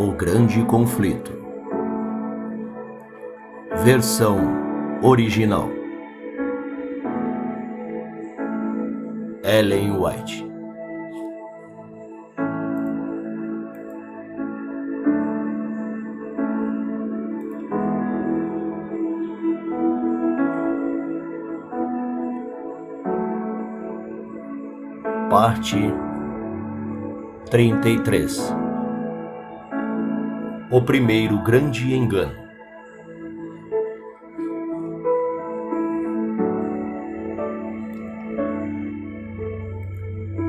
O Grande Conflito. Versão original. Ellen White. Parte 33. O primeiro grande engano.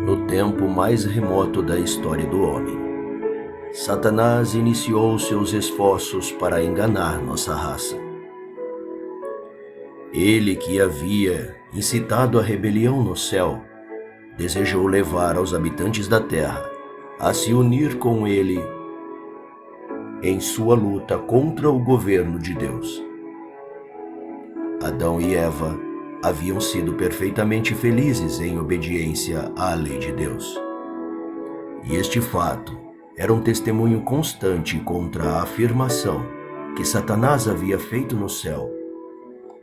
No tempo mais remoto da história do homem, Satanás iniciou seus esforços para enganar nossa raça. Ele, que havia incitado a rebelião no céu, desejou levar os habitantes da terra a se unir com ele em sua luta contra o governo de Deus. Adão e Eva haviam sido perfeitamente felizes em obediência à lei de Deus. E este fato era um testemunho constante contra a afirmação que Satanás havia feito no céu,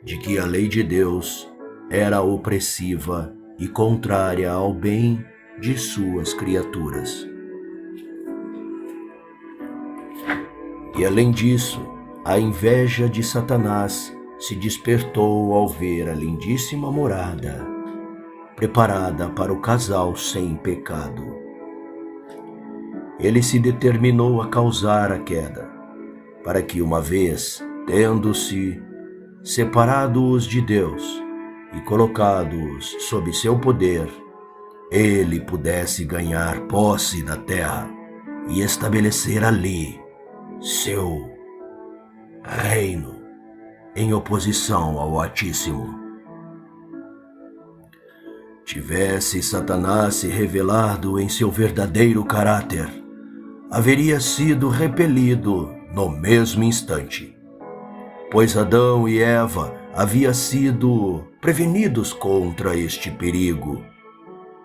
de que a lei de Deus era opressiva e contrária ao bem de suas criaturas. E além disso, a inveja de Satanás se despertou ao ver a lindíssima morada preparada para o casal sem pecado. Ele se determinou a causar a queda, para que, uma vez tendo-se separado-os de Deus e colocado-os sob seu poder, ele pudesse ganhar posse da terra e estabelecer ali seu reino em oposição ao Altíssimo. Tivesse Satanás se revelado em seu verdadeiro caráter, haveria sido repelido no mesmo instante, pois Adão e Eva haviam sido prevenidos contra este perigo,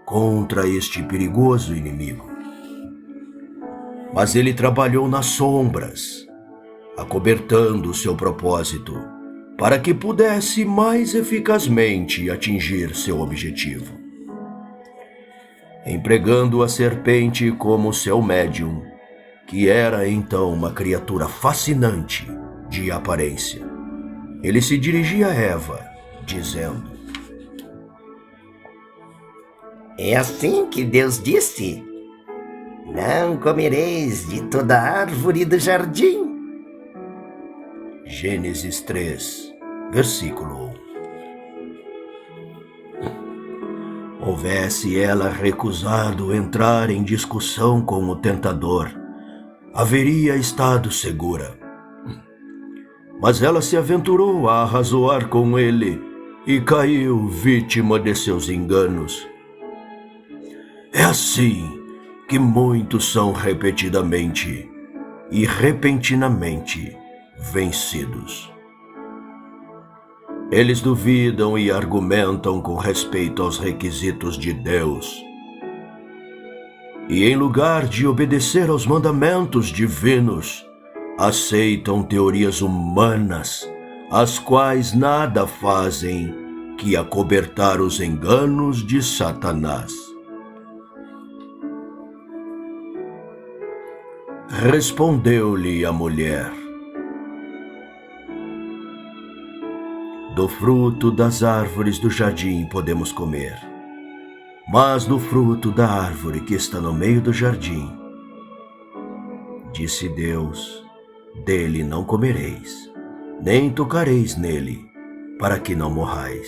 contra este perigoso inimigo. Mas ele trabalhou nas sombras, acobertando seu propósito, para que pudesse mais eficazmente atingir seu objetivo. Empregando a serpente como seu médium, que era então uma criatura fascinante de aparência, ele se dirigia a Eva, dizendo: É assim que Deus disse: não comereis de toda árvore do jardim. Gênesis 3, versículo 1. Houvesse ela recusado entrar em discussão com o tentador, haveria estado segura. Mas ela se aventurou a arrazoar com ele e caiu vítima de seus enganos. É assim que muitos são repetidamente e repentinamente vencidos. Eles duvidam e argumentam com respeito aos requisitos de Deus. E em lugar de obedecer aos mandamentos divinos, aceitam teorias humanas, as quais nada fazem que acobertar os enganos de Satanás. Respondeu-lhe a mulher: do fruto das árvores do jardim podemos comer, mas do fruto da árvore que está no meio do jardim, disse Deus, dele não comereis, nem tocareis nele, para que não morrais.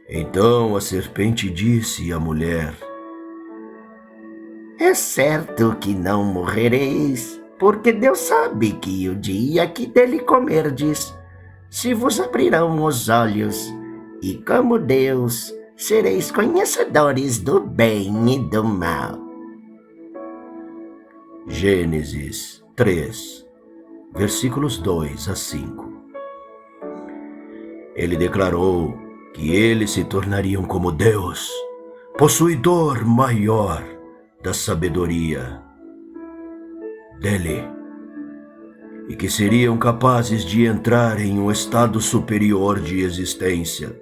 Então a serpente disse à mulher: é certo que não morrereis, porque Deus sabe que o dia que dele comerdes, se vos abrirão os olhos, e como Deus, sereis conhecedores do bem e do mal. Gênesis 3, versículos 2 a 5. Ele declarou que eles se tornariam como Deus, possuidor maior da sabedoria. dele e que seriam capazes de entrar em um estado superior de existência.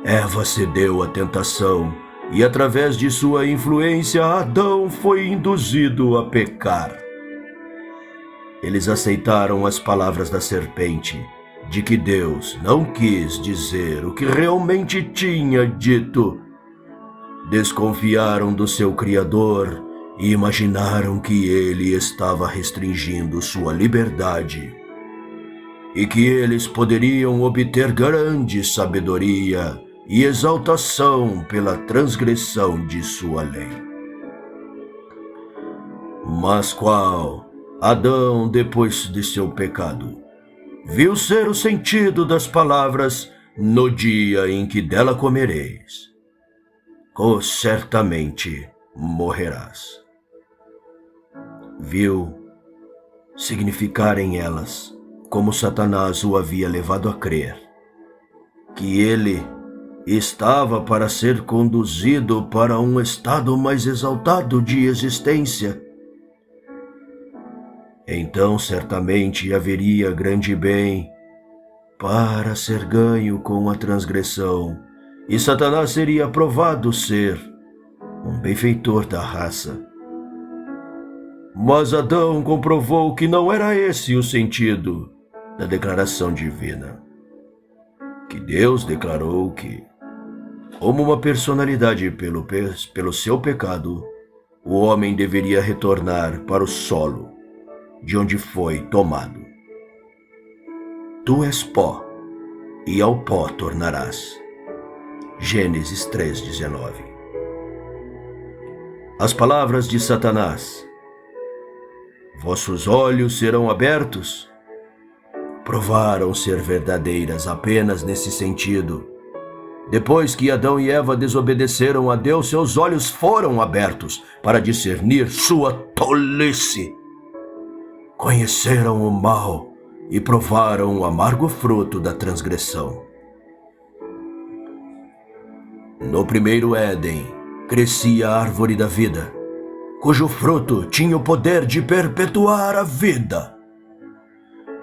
Eva cedeu à tentação e, através de sua influência, Adão foi induzido a pecar. Eles aceitaram as palavras da serpente, de que Deus não quis dizer o que realmente tinha dito. Desconfiaram do seu Criador e imaginaram que ele estava restringindo sua liberdade e que eles poderiam obter grande sabedoria e exaltação pela transgressão de sua lei. Mas qual Adão, depois de seu pecado, viu ser o sentido das palavras: no dia em que dela comereis, certamente morrerás. Viu significarem elas, como Satanás o havia levado a crer, que ele estava para ser conduzido para um estado mais exaltado de existência. Então certamente haveria grande bem para ser ganho com a transgressão, e Satanás seria provado ser um benfeitor da raça. Mas Adão comprovou que não era esse o sentido da declaração divina, que Deus declarou que, como uma personalidade pelo seu pecado, o homem deveria retornar para o solo de onde foi tomado. Tu és pó, e ao pó tornarás. Gênesis 3:19. As palavras de Satanás: vossos olhos serão abertos, provaram ser verdadeiras apenas nesse sentido. Depois que Adão e Eva desobedeceram a Deus, seus olhos foram abertos para discernir sua tolice. Conheceram o mal e provaram o amargo fruto da transgressão. No primeiro Éden, crescia a árvore da vida, cujo fruto tinha o poder de perpetuar a vida.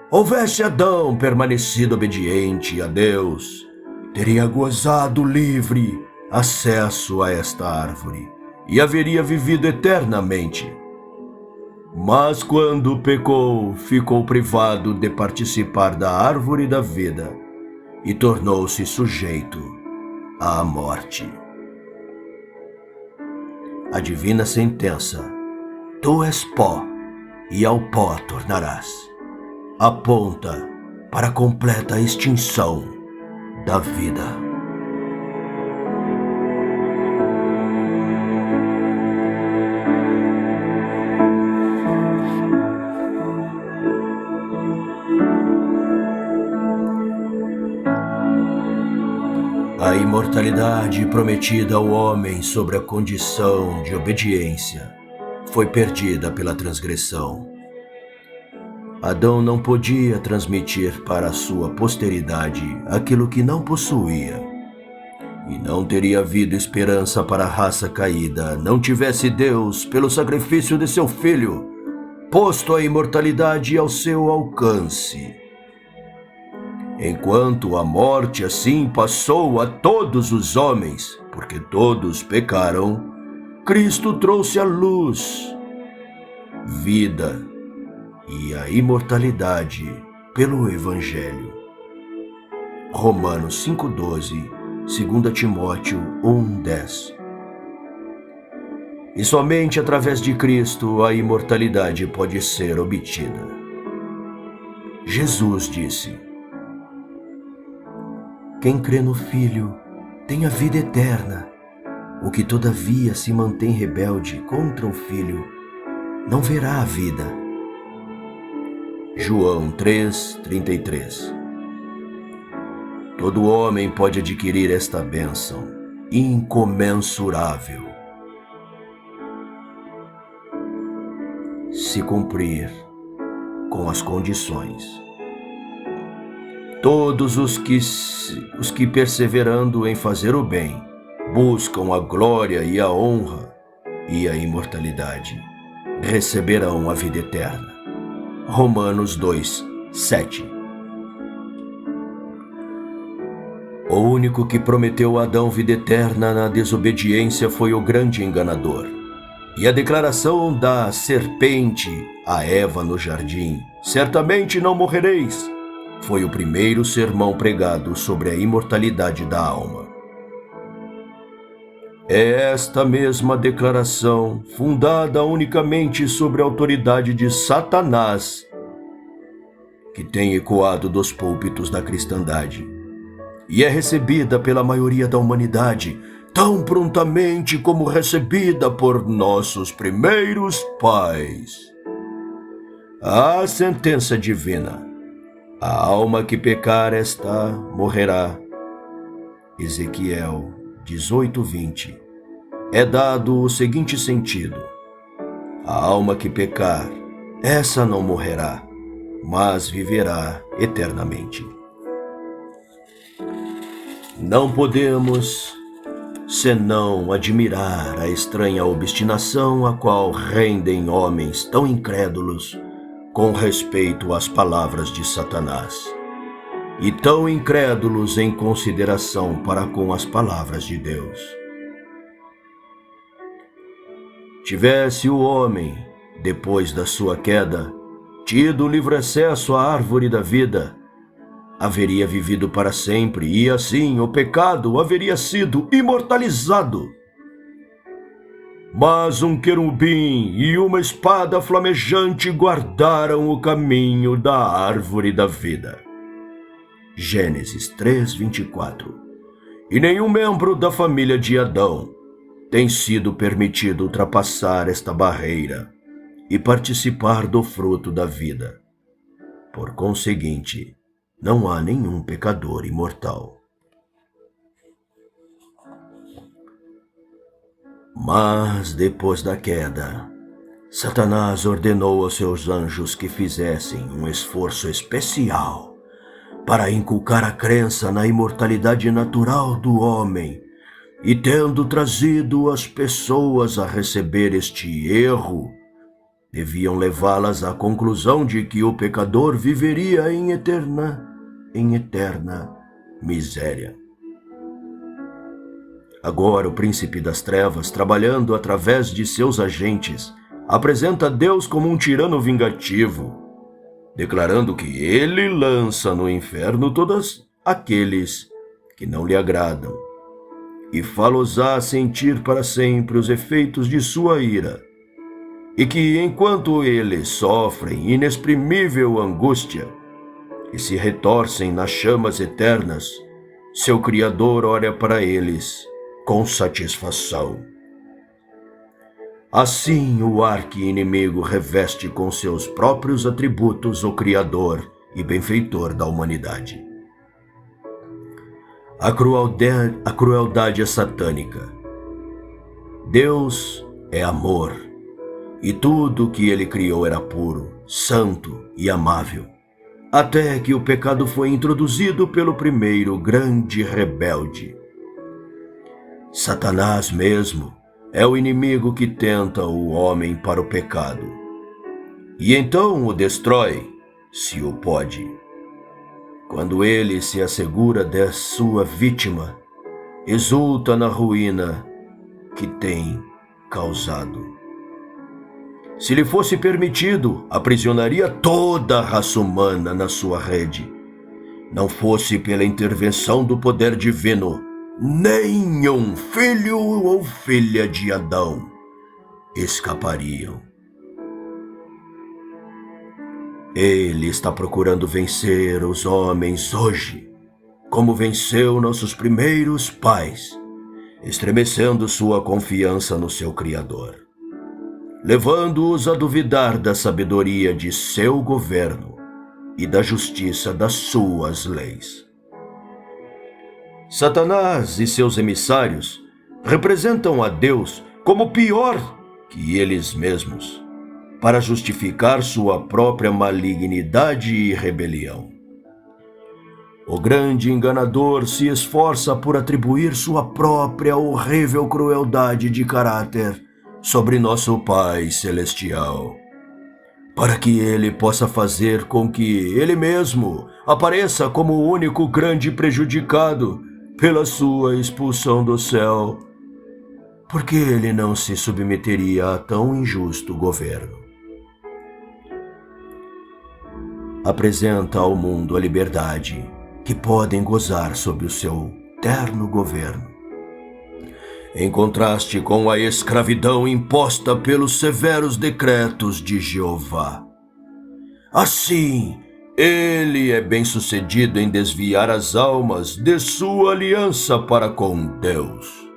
Houvesse Adão permanecido obediente a Deus, teria gozado livre acesso a esta árvore e haveria vivido eternamente. Mas quando pecou, ficou privado de participar da árvore da vida e tornou-se sujeito à morte. A divina sentença: tu és pó, e ao pó tornarás, aponta para a completa extinção da vida. A imortalidade prometida ao homem sobre a condição de obediência foi perdida pela transgressão. Adão não podia transmitir para a sua posteridade aquilo que não possuía, e não teria havido esperança para a raça caída não tivesse Deus, pelo sacrifício de seu Filho, posto a imortalidade ao seu alcance. Enquanto a morte assim passou a todos os homens, porque todos pecaram, Cristo trouxe a luz, vida e a imortalidade pelo Evangelho. Romanos 5:12, 2 Timóteo 1:10. E somente através de Cristo a imortalidade pode ser obtida. Jesus disse: quem crê no Filho tem a vida eterna. O que todavia se mantém rebelde contra o Filho não verá a vida. João 3:33. Todo homem pode adquirir esta bênção incomensurável se cumprir com as condições. Todos os que perseverando em fazer o bem, buscam a glória e a honra e a imortalidade, receberão a vida eterna. Romanos 2, 7. O único que prometeu a Adão vida eterna na desobediência foi o grande enganador. E a declaração da serpente a Eva no jardim, certamente não morrereis, foi o primeiro sermão pregado sobre a imortalidade da alma. É esta mesma declaração, fundada unicamente sobre a autoridade de Satanás, que tem ecoado dos púlpitos da cristandade, e é recebida pela maioria da humanidade tão prontamente como recebida por nossos primeiros pais. A sentença divina: a alma que pecar esta morrerá. Ezequiel 18:20. É dado o seguinte sentido: a alma que pecar, essa não morrerá, mas viverá eternamente. Não podemos senão admirar a estranha obstinação a qual rendem homens tão incrédulos com respeito às palavras de Satanás, e tão incrédulos em consideração para com as palavras de Deus. Tivesse o homem, depois da sua queda, tido livre acesso à árvore da vida, haveria vivido para sempre, e assim o pecado haveria sido imortalizado. Mas um querubim e uma espada flamejante guardaram o caminho da árvore da vida. Gênesis 3:24. E nenhum membro da família de Adão tem sido permitido ultrapassar esta barreira e participar do fruto da vida. Por conseguinte, não há nenhum pecador imortal. Mas depois da queda, Satanás ordenou aos seus anjos que fizessem um esforço especial para inculcar a crença na imortalidade natural do homem, e tendo trazido as pessoas a receber este erro, deviam levá-las à conclusão de que o pecador viveria em eterna miséria. Agora o príncipe das trevas, trabalhando através de seus agentes, apresenta Deus como um tirano vingativo, declarando que ele lança no inferno todos aqueles que não lhe agradam, e fá-los-á sentir para sempre os efeitos de sua ira, e que, enquanto eles sofrem inexprimível angústia e se retorcem nas chamas eternas, seu Criador olha para eles com satisfação. Assim o arqui-inimigo reveste com seus próprios atributos o Criador e benfeitor da humanidade. A crueldade é satânica. Deus é amor, e tudo o que ele criou era puro, santo e amável, até que o pecado foi introduzido pelo primeiro grande rebelde. Satanás mesmo é o inimigo que tenta o homem para o pecado, e então o destrói, se o pode. Quando ele se assegura de sua vítima, exulta na ruína que tem causado. Se lhe fosse permitido, aprisionaria toda a raça humana na sua rede. Não fosse pela intervenção do poder divino, nenhum filho ou filha de Adão escapariam. Ele está procurando vencer os homens hoje, como venceu nossos primeiros pais, estremecendo sua confiança no seu Criador, levando-os a duvidar da sabedoria de seu governo e da justiça das suas leis. Satanás e seus emissários representam a Deus como pior que eles mesmos, para justificar sua própria malignidade e rebelião. O grande enganador se esforça por atribuir sua própria horrível crueldade de caráter sobre nosso Pai Celestial, para que Ele possa fazer com que Ele mesmo apareça como o único grande prejudicado pela sua expulsão do céu, porque Ele não se submeteria a tão injusto governo. Apresenta ao mundo a liberdade que podem gozar sob o seu terno governo, em contraste com a escravidão imposta pelos severos decretos de Jeová. Assim, ele é bem-sucedido em desviar as almas de sua aliança para com Deus.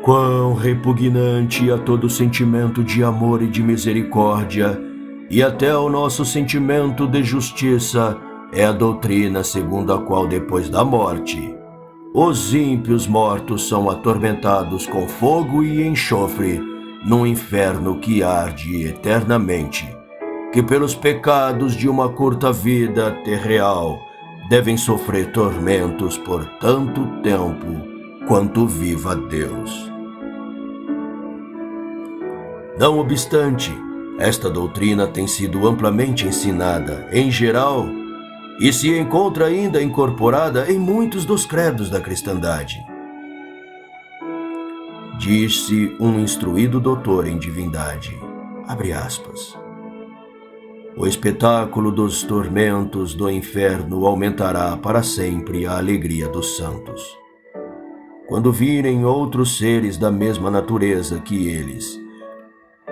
Quão repugnante a todo sentimento de amor e de misericórdia, e até ao nosso sentimento de justiça, é a doutrina segundo a qual, depois da morte, os ímpios mortos são atormentados com fogo e enxofre num inferno que arde eternamente, que pelos pecados de uma curta vida terreal devem sofrer tormentos por tanto tempo quanto viva Deus. Não obstante, esta doutrina tem sido amplamente ensinada, em geral, e se encontra ainda incorporada em muitos dos credos da cristandade. Diz-se um instruído doutor em divindade, abre aspas, o espetáculo dos tormentos do inferno aumentará para sempre a alegria dos santos, quando virem outros seres da mesma natureza que eles,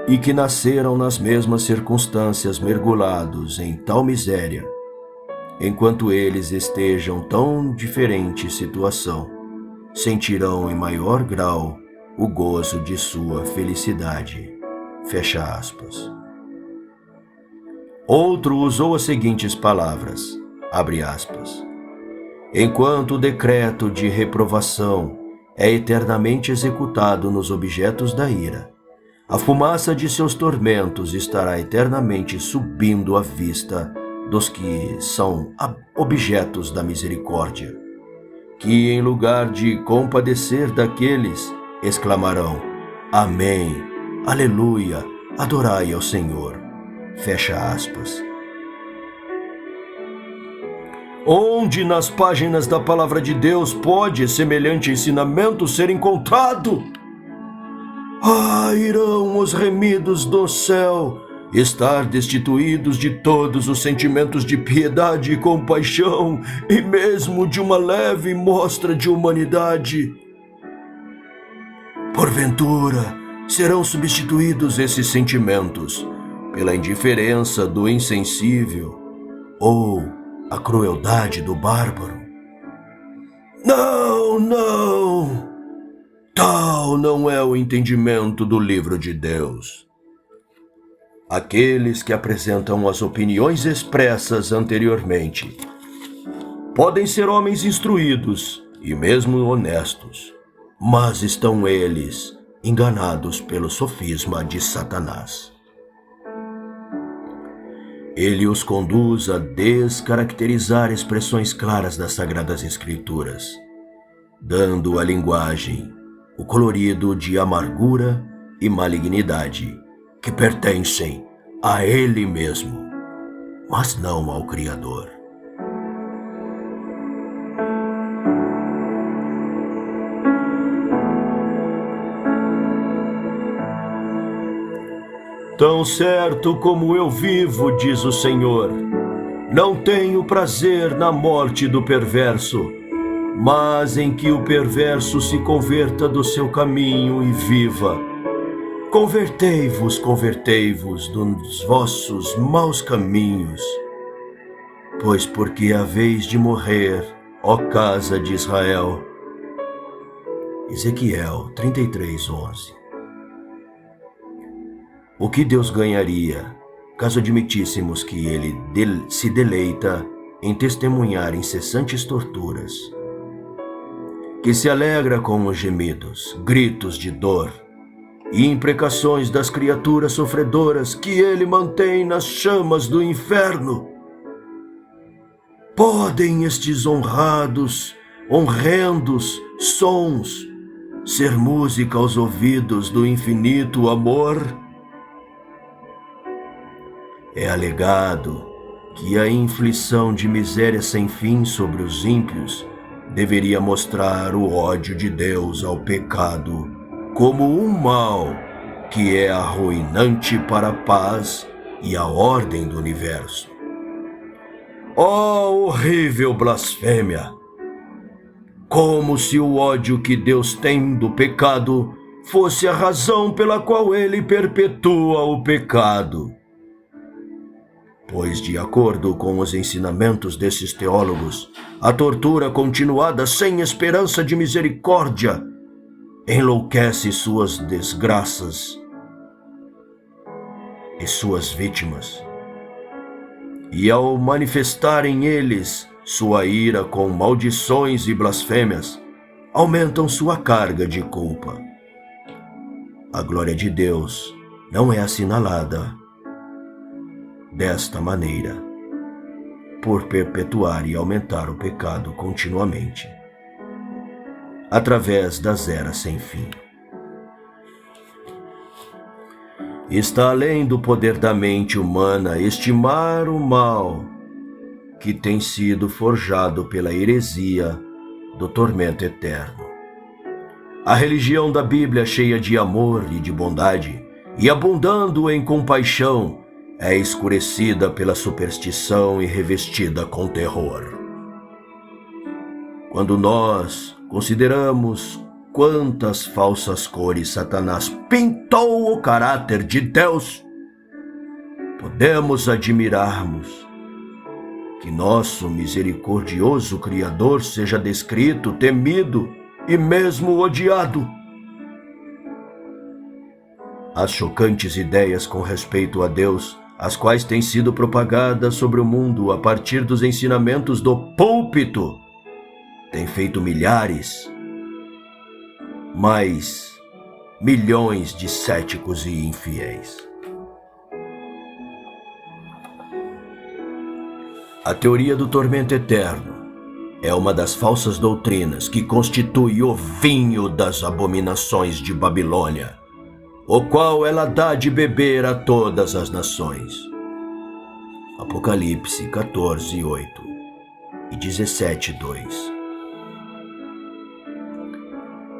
e que nasceram nas mesmas circunstâncias mergulhados em tal miséria, enquanto eles estejam tão diferente situação, sentirão em maior grau o gozo de sua felicidade. Fecha aspas. Outro usou as seguintes palavras, abre aspas, enquanto o decreto de reprovação é eternamente executado nos objetos da ira, a fumaça de seus tormentos estará eternamente subindo à vista dos que são objetos da misericórdia, que em lugar de compadecer daqueles, exclamarão, Amém, Aleluia, adorai ao Senhor. Fecha aspas. Onde nas páginas da Palavra de Deus pode semelhante ensinamento ser encontrado? Irão os remidos do céu estar destituídos de todos os sentimentos de piedade e compaixão, e mesmo de uma leve mostra de humanidade. Porventura, serão substituídos esses sentimentos pela indiferença do insensível ou a crueldade do bárbaro? Não, não! Tal não é o entendimento do livro de Deus. Aqueles que apresentam as opiniões expressas anteriormente podem ser homens instruídos e mesmo honestos, mas estão eles enganados pelo sofisma de Satanás. Ele os conduz a descaracterizar expressões claras das Sagradas Escrituras, dando à linguagem o colorido de amargura e malignidade que pertencem a ele mesmo, mas não ao Criador. Tão certo como eu vivo, diz o Senhor, não tenho prazer na morte do perverso, mas em que o perverso se converta do seu caminho e viva. Convertei-vos, convertei-vos dos vossos maus caminhos, pois porque haveis de morrer, ó casa de Israel. Ezequiel 33:11. O que Deus ganharia, caso admitíssemos que Ele se deleita em testemunhar incessantes torturas, que se alegra com os gemidos, gritos de dor e imprecações das criaturas sofredoras que Ele mantém nas chamas do inferno? Podem estes honrendos sons ser música aos ouvidos do infinito amor? É alegado que a inflição de miséria sem fim sobre os ímpios deveria mostrar o ódio de Deus ao pecado como um mal que é arruinante para a paz e a ordem do universo. Oh, horrível blasfêmia! Como se o ódio que Deus tem do pecado fosse a razão pela qual ele perpetua o pecado. Pois, de acordo com os ensinamentos desses teólogos, a tortura continuada sem esperança de misericórdia enlouquece suas desgraças e suas vítimas. E ao manifestarem eles sua ira com maldições e blasfêmias, aumentam sua carga de culpa. A glória de Deus não é assinalada desta maneira, por perpetuar e aumentar o pecado continuamente, através das eras sem fim. Está além do poder da mente humana estimar o mal que tem sido forjado pela heresia do tormento eterno. A religião da Bíblia, cheia de amor e de bondade, e abundando em compaixão, é escurecida pela superstição e revestida com terror. Quando nós consideramos quantas falsas cores Satanás pintou o caráter de Deus, podemos admirarmos que nosso misericordioso Criador seja descrito, temido e mesmo odiado. As chocantes ideias com respeito a Deus, as quais têm sido propagadas sobre o mundo a partir dos ensinamentos do púlpito, têm feito milhares, mas milhões de céticos e infiéis. A teoria do tormento eterno é uma das falsas doutrinas que constitui o vinho das abominações de Babilônia, o qual ela dá de beber a todas as nações. Apocalipse 14:8 e 17:2.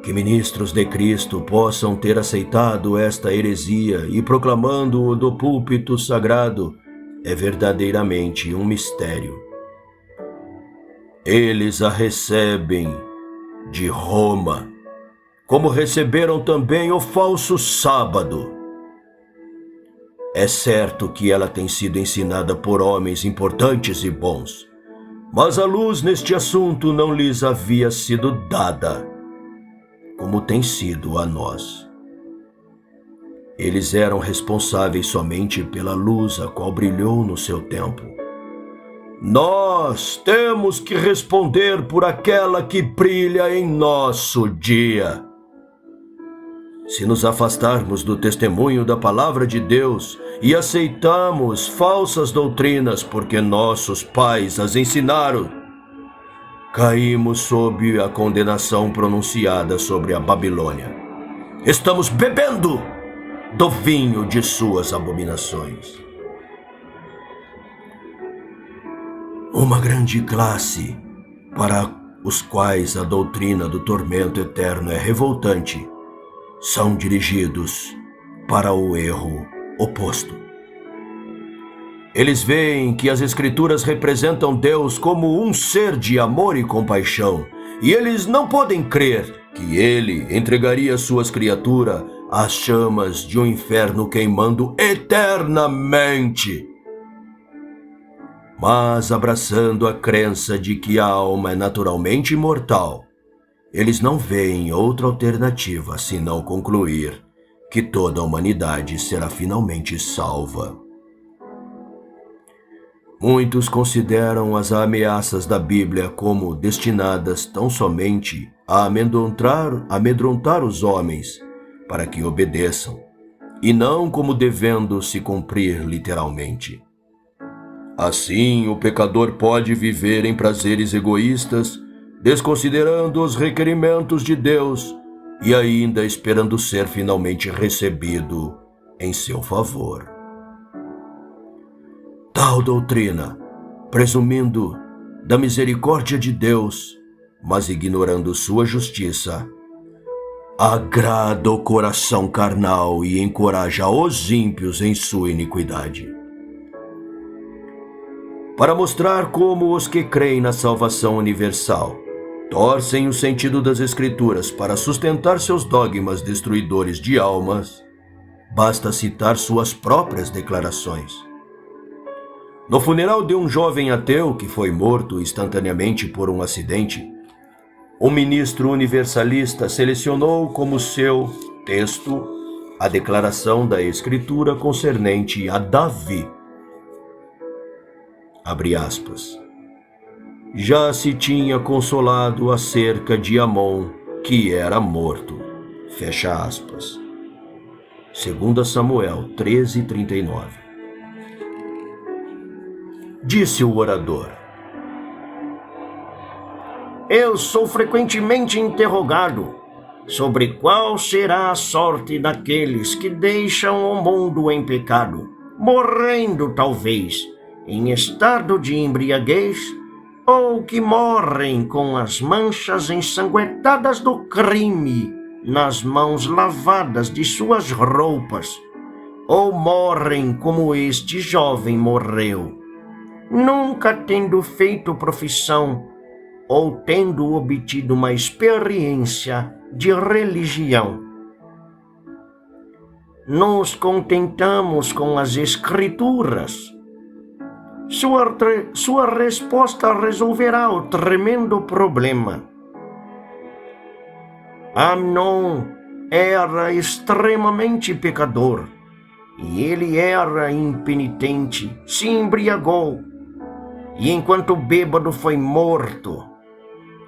Que ministros de Cristo possam ter aceitado esta heresia e proclamando-o do púlpito sagrado é verdadeiramente um mistério. Eles a recebem de Roma, como receberam também o falso sábado. É certo que ela tem sido ensinada por homens importantes e bons, mas a luz neste assunto não lhes havia sido dada, como tem sido a nós. Eles eram responsáveis somente pela luz a qual brilhou no seu tempo. Nós temos que responder por aquela que brilha em nosso dia. Se nos afastarmos do testemunho da palavra de Deus e aceitamos falsas doutrinas porque nossos pais as ensinaram, caímos sob a condenação pronunciada sobre a Babilônia. Estamos bebendo do vinho de suas abominações. Uma grande classe para os quais a doutrina do tormento eterno é revoltante são dirigidos para o erro oposto. Eles veem que as Escrituras representam Deus como um ser de amor e compaixão, e eles não podem crer que Ele entregaria suas criaturas às chamas de um inferno queimando eternamente. Mas, abraçando a crença de que a alma é naturalmente imortal, eles não veem outra alternativa senão concluir que toda a humanidade será finalmente salva. Muitos consideram as ameaças da Bíblia como destinadas tão somente a amedrontar os homens para que obedeçam, e não como devendo se cumprir literalmente. Assim, o pecador pode viver em prazeres egoístas, desconsiderando os requerimentos de Deus e ainda esperando ser finalmente recebido em seu favor. Tal doutrina, presumindo da misericórdia de Deus, mas ignorando sua justiça, agrada o coração carnal e encoraja os ímpios em sua iniquidade. Para mostrar como os que creem na salvação universal torcem o sentido das Escrituras para sustentar seus dogmas destruidores de almas, basta citar suas próprias declarações. No funeral de um jovem ateu que foi morto instantaneamente por um acidente, o ministro universalista selecionou como seu texto a declaração da Escritura concernente a Davi. Abre aspas. Já se tinha consolado acerca de Amon, que era morto. Fecha aspas. 2 Samuel 13:39. Disse o orador: eu sou frequentemente interrogado sobre qual será a sorte daqueles que deixam o mundo em pecado, morrendo talvez em estado de embriaguez, ou que morrem com as manchas ensanguentadas do crime nas mãos lavadas de suas roupas, ou morrem como este jovem morreu, nunca tendo feito profissão ou tendo obtido uma experiência de religião. Nos contentamos com as Escrituras. Sua resposta resolverá o tremendo problema. Amnon era extremamente pecador, e ele era impenitente, se embriagou, e enquanto bêbado foi morto.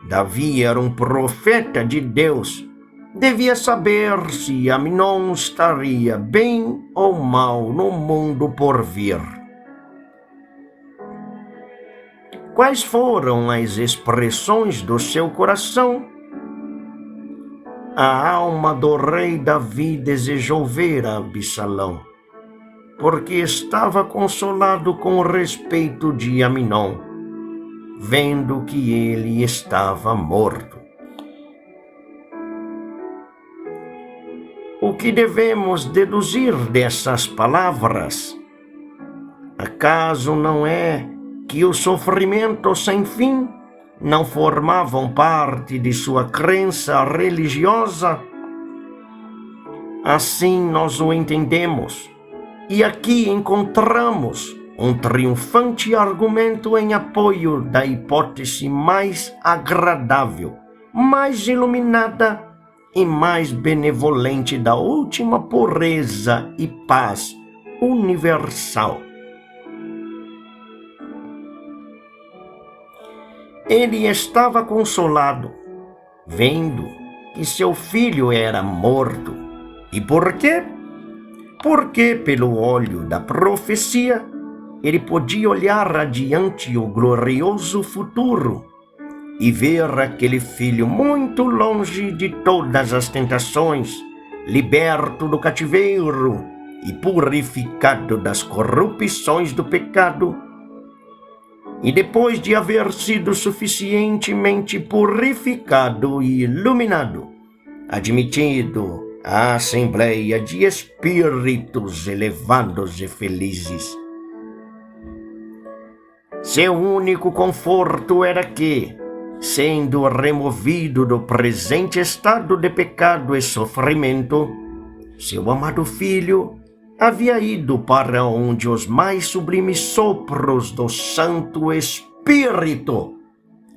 Davi era um profeta de Deus, devia saber se Amnon estaria bem ou mal no mundo por vir. Quais foram as expressões do seu coração? A alma do rei Davi desejou ver Absalão, porque estava consolado com respeito de Amnon, vendo que ele estava morto. O que devemos deduzir dessas palavras? Acaso não é que o sofrimento sem fim não formavam parte de sua crença religiosa? Assim nós o entendemos, e aqui encontramos um triunfante argumento em apoio da hipótese mais agradável, mais iluminada e mais benevolente da última pureza e paz universal. Ele estava consolado, vendo que seu filho era morto. E por quê? Porque, pelo olho da profecia, ele podia olhar adiante o glorioso futuro e ver aquele filho muito longe de todas as tentações, liberto do cativeiro e purificado das corrupções do pecado. E depois de haver sido suficientemente purificado e iluminado, admitido à assembleia de espíritos elevados e felizes. Seu único conforto era que, sendo removido do presente estado de pecado e sofrimento, seu amado filho havia ido para onde os mais sublimes sopros do Santo Espírito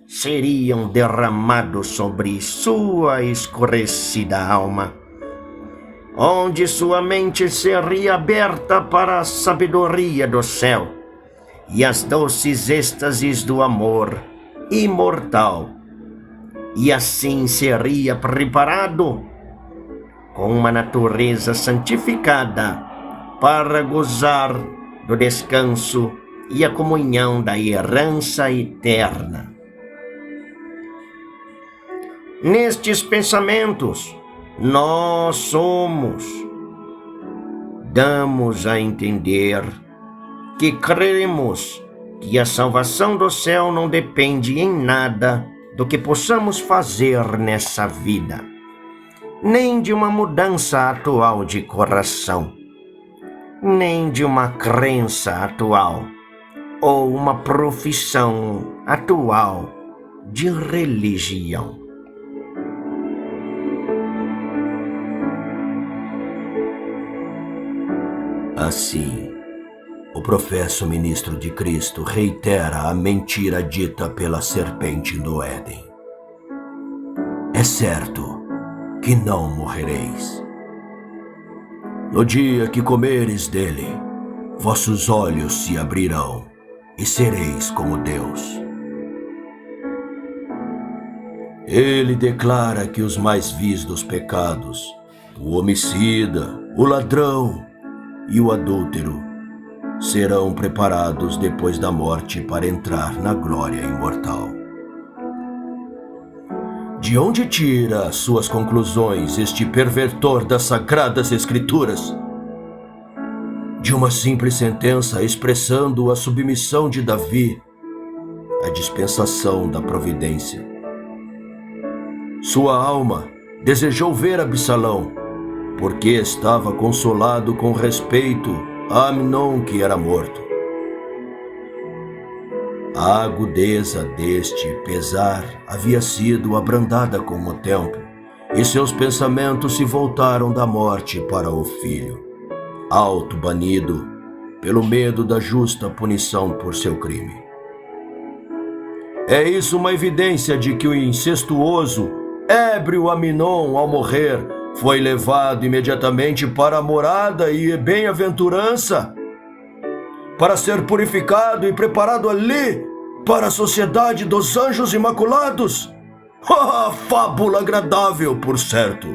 seriam derramados sobre sua escurecida alma, onde sua mente seria aberta para a sabedoria do céu e as doces êxtases do amor imortal, e assim seria preparado com uma natureza santificada para gozar do descanso e a comunhão da herança eterna. Nestes pensamentos, nós somos. Damos a entender que cremos que a salvação do céu não depende em nada do que possamos fazer nessa vida, nem de uma mudança atual de coração, nem de uma crença atual ou uma profissão atual de religião. Assim, o professo ministro de Cristo reitera a mentira dita pela serpente no Éden. É certo que não morrereis. No dia que comeres dele, vossos olhos se abrirão e sereis como Deus. Ele declara que os mais vis dos pecados, o homicida, o ladrão e o adúltero, serão preparados depois da morte para entrar na glória imortal. De onde tira suas conclusões este pervertor das sagradas escrituras? De uma simples sentença expressando a submissão de Davi à dispensação da providência. Sua alma desejou ver Absalão, porque estava consolado com respeito a Amnon, que era morto. A agudeza deste pesar havia sido abrandada com o tempo, e seus pensamentos se voltaram da morte para o filho, auto-banido pelo medo da justa punição por seu crime. É isso uma evidência de que o incestuoso, ébrio Amnon, ao morrer, foi levado imediatamente para a morada e bem-aventurança, para ser purificado e preparado ali para a sociedade dos anjos imaculados. Fábula agradável, por certo,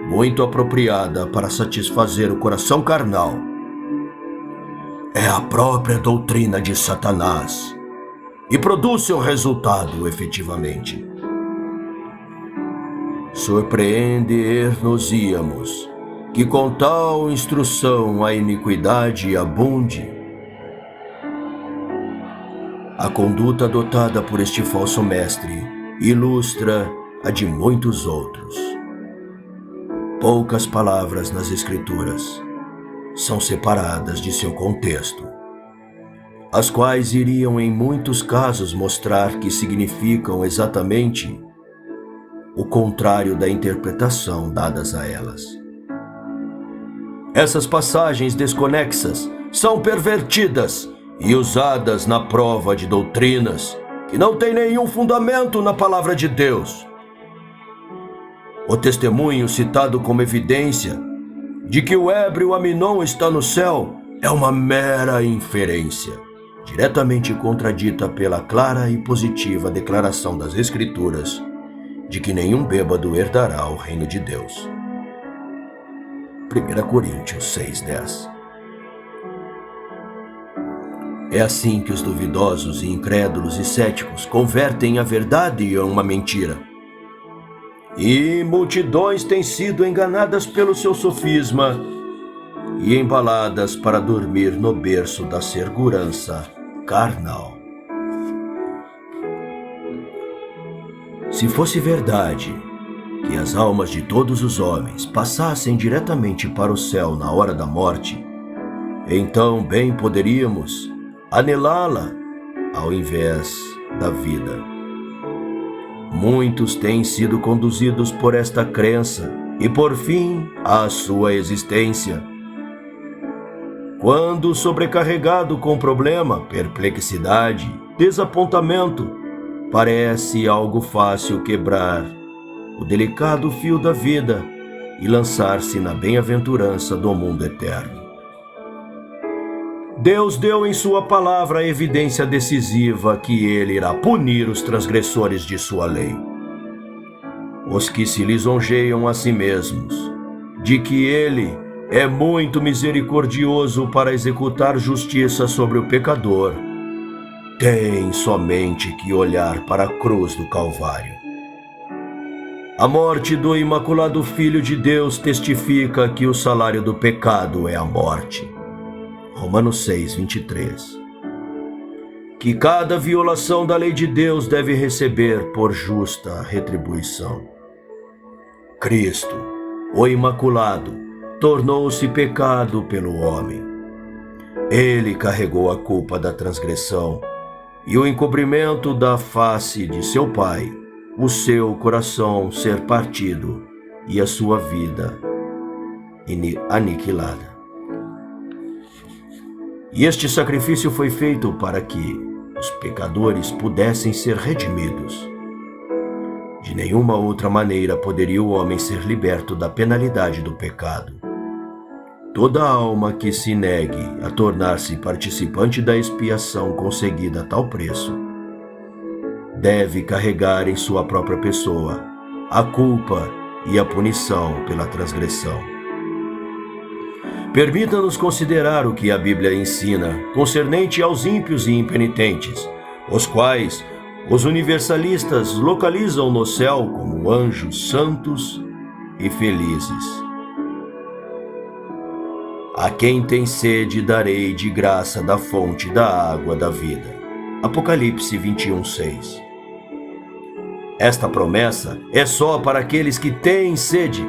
muito apropriada para satisfazer o coração carnal. É a própria doutrina de Satanás e produz seu resultado efetivamente. Surpreender-nos-íamos que com tal instrução a iniquidade abunde. A conduta adotada por este falso mestre ilustra a de muitos outros. Poucas palavras nas Escrituras são separadas de seu contexto, as quais iriam em muitos casos mostrar que significam exatamente o contrário da interpretação dadas a elas. Essas passagens desconexas são pervertidas e usadas na prova de doutrinas que não têm nenhum fundamento na palavra de Deus. O testemunho citado como evidência de que o ébrio Amnon está no céu é uma mera inferência, diretamente contradita pela clara e positiva declaração das Escrituras de que nenhum bêbado herdará o reino de Deus. 1 Coríntios 6:10. É assim que os duvidosos e incrédulos e céticos convertem a verdade em uma mentira. E multidões têm sido enganadas pelo seu sofisma e embaladas para dormir no berço da segurança carnal. Se fosse verdade que as almas de todos os homens passassem diretamente para o céu na hora da morte, então bem poderíamos anelá-la ao invés da vida. Muitos têm sido conduzidos por esta crença e por fim à sua existência. Quando sobrecarregado com problema, perplexidade, desapontamento, parece algo fácil quebrar o delicado fio da vida e lançar-se na bem-aventurança do mundo eterno. Deus deu em sua palavra a evidência decisiva que ele irá punir os transgressores de sua lei, os que se lisonjeiam a si mesmos, de que ele é muito misericordioso para executar justiça sobre o pecador. Tem somente que olhar para a cruz do Calvário. A morte do Imaculado Filho de Deus testifica que o salário do pecado é a morte. Romanos 6, 23. Que cada violação da lei de Deus deve receber por justa retribuição. Cristo, o Imaculado, tornou-se pecado pelo homem. Ele carregou a culpa da transgressão e o encobrimento da face de seu Pai, o seu coração ser partido e a sua vida aniquilada. E este sacrifício foi feito para que os pecadores pudessem ser redimidos. De nenhuma outra maneira poderia o homem ser liberto da penalidade do pecado. Toda alma que se negue a tornar-se participante da expiação conseguida a tal preço, deve carregar em sua própria pessoa a culpa e a punição pela transgressão. Permita-nos considerar o que a Bíblia ensina concernente aos ímpios e impenitentes, os quais os universalistas localizam no céu como anjos santos e felizes. A quem tem sede darei de graça da fonte da água da vida. Apocalipse 21:6. Esta promessa é só para aqueles que têm sede.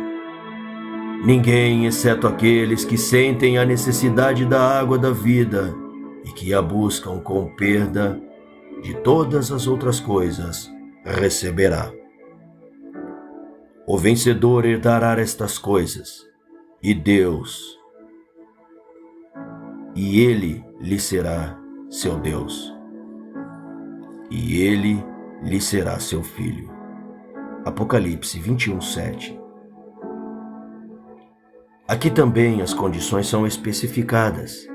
Ninguém, exceto aqueles que sentem a necessidade da água da vida e que a buscam com perda de todas as outras coisas, receberá. O vencedor herdará estas coisas, e ele lhe será seu Deus, e ele lhe será seu filho. Apocalipse 21:7. Aqui também as condições são especificadas.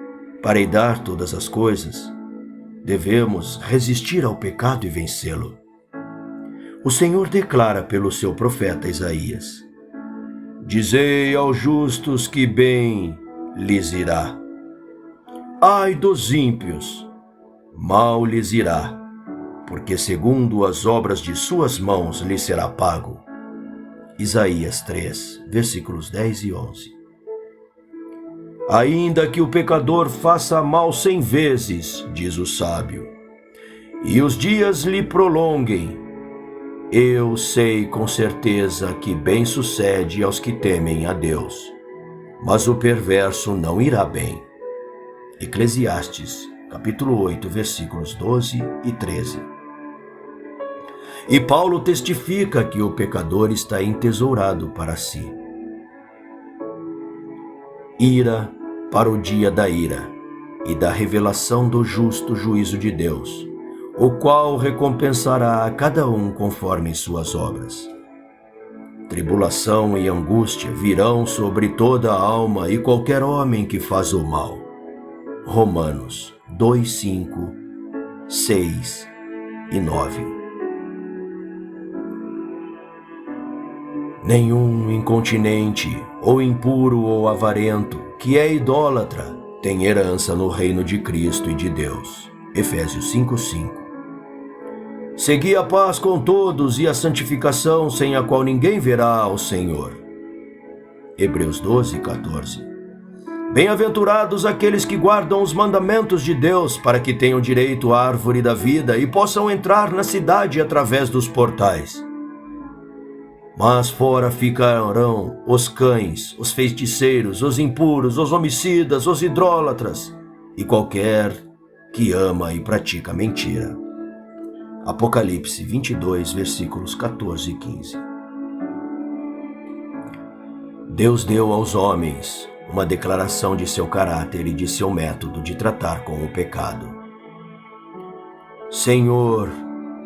Para herdar todas as coisas, devemos resistir ao pecado e vencê-lo. O Senhor declara pelo seu profeta Isaías: Dizei aos justos que bem lhes irá. Ai dos ímpios, mal lhes irá, porque segundo as obras de suas mãos lhes será pago. Isaías 3, versículos 10 e 11. Ainda que o pecador faça mal 100 vezes, diz o sábio, e os dias lhe prolonguem, eu sei com certeza que bem sucede aos que temem a Deus, mas o perverso não irá bem. Eclesiastes, capítulo 8, versículos 12 e 13. E Paulo testifica que o pecador está entesourado para si. Ira para o dia da ira e da revelação do justo juízo de Deus, o qual recompensará a cada um conforme suas obras. Tribulação e angústia virão sobre toda a alma e qualquer homem que faz o mal. Romanos 2, 5, 6 e 9. Nenhum incontinente, ou impuro ou avarento, que é idólatra, tem herança no reino de Cristo e de Deus. Efésios 5:5. Segui a paz com todos e a santificação, sem a qual ninguém verá ao Senhor. Hebreus 12:14. Bem-aventurados aqueles que guardam os mandamentos de Deus, para que tenham direito à árvore da vida e possam entrar na cidade através dos portais. Mas fora ficarão os cães, os feiticeiros, os impuros, os homicidas, os idólatras e qualquer que ama e pratica mentira. Apocalipse 22, versículos 14 e 15. Deus deu aos homens uma declaração de seu caráter e de seu método de tratar com o pecado. Senhor,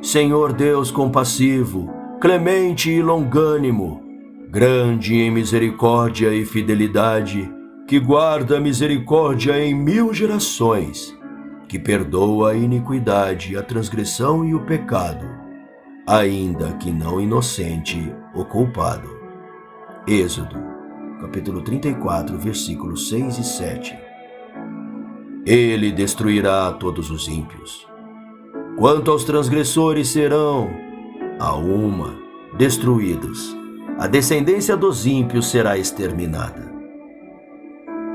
Senhor Deus compassivo, clemente e longânimo, grande em misericórdia e fidelidade, que guarda a misericórdia em 1000 gerações, que perdoa a iniquidade, a transgressão e o pecado, ainda que não inocente o culpado. Êxodo, capítulo 34, versículos 6 e 7. Ele destruirá todos os ímpios. Quanto aos transgressores serão, a uma, destruídos. A descendência dos ímpios será exterminada.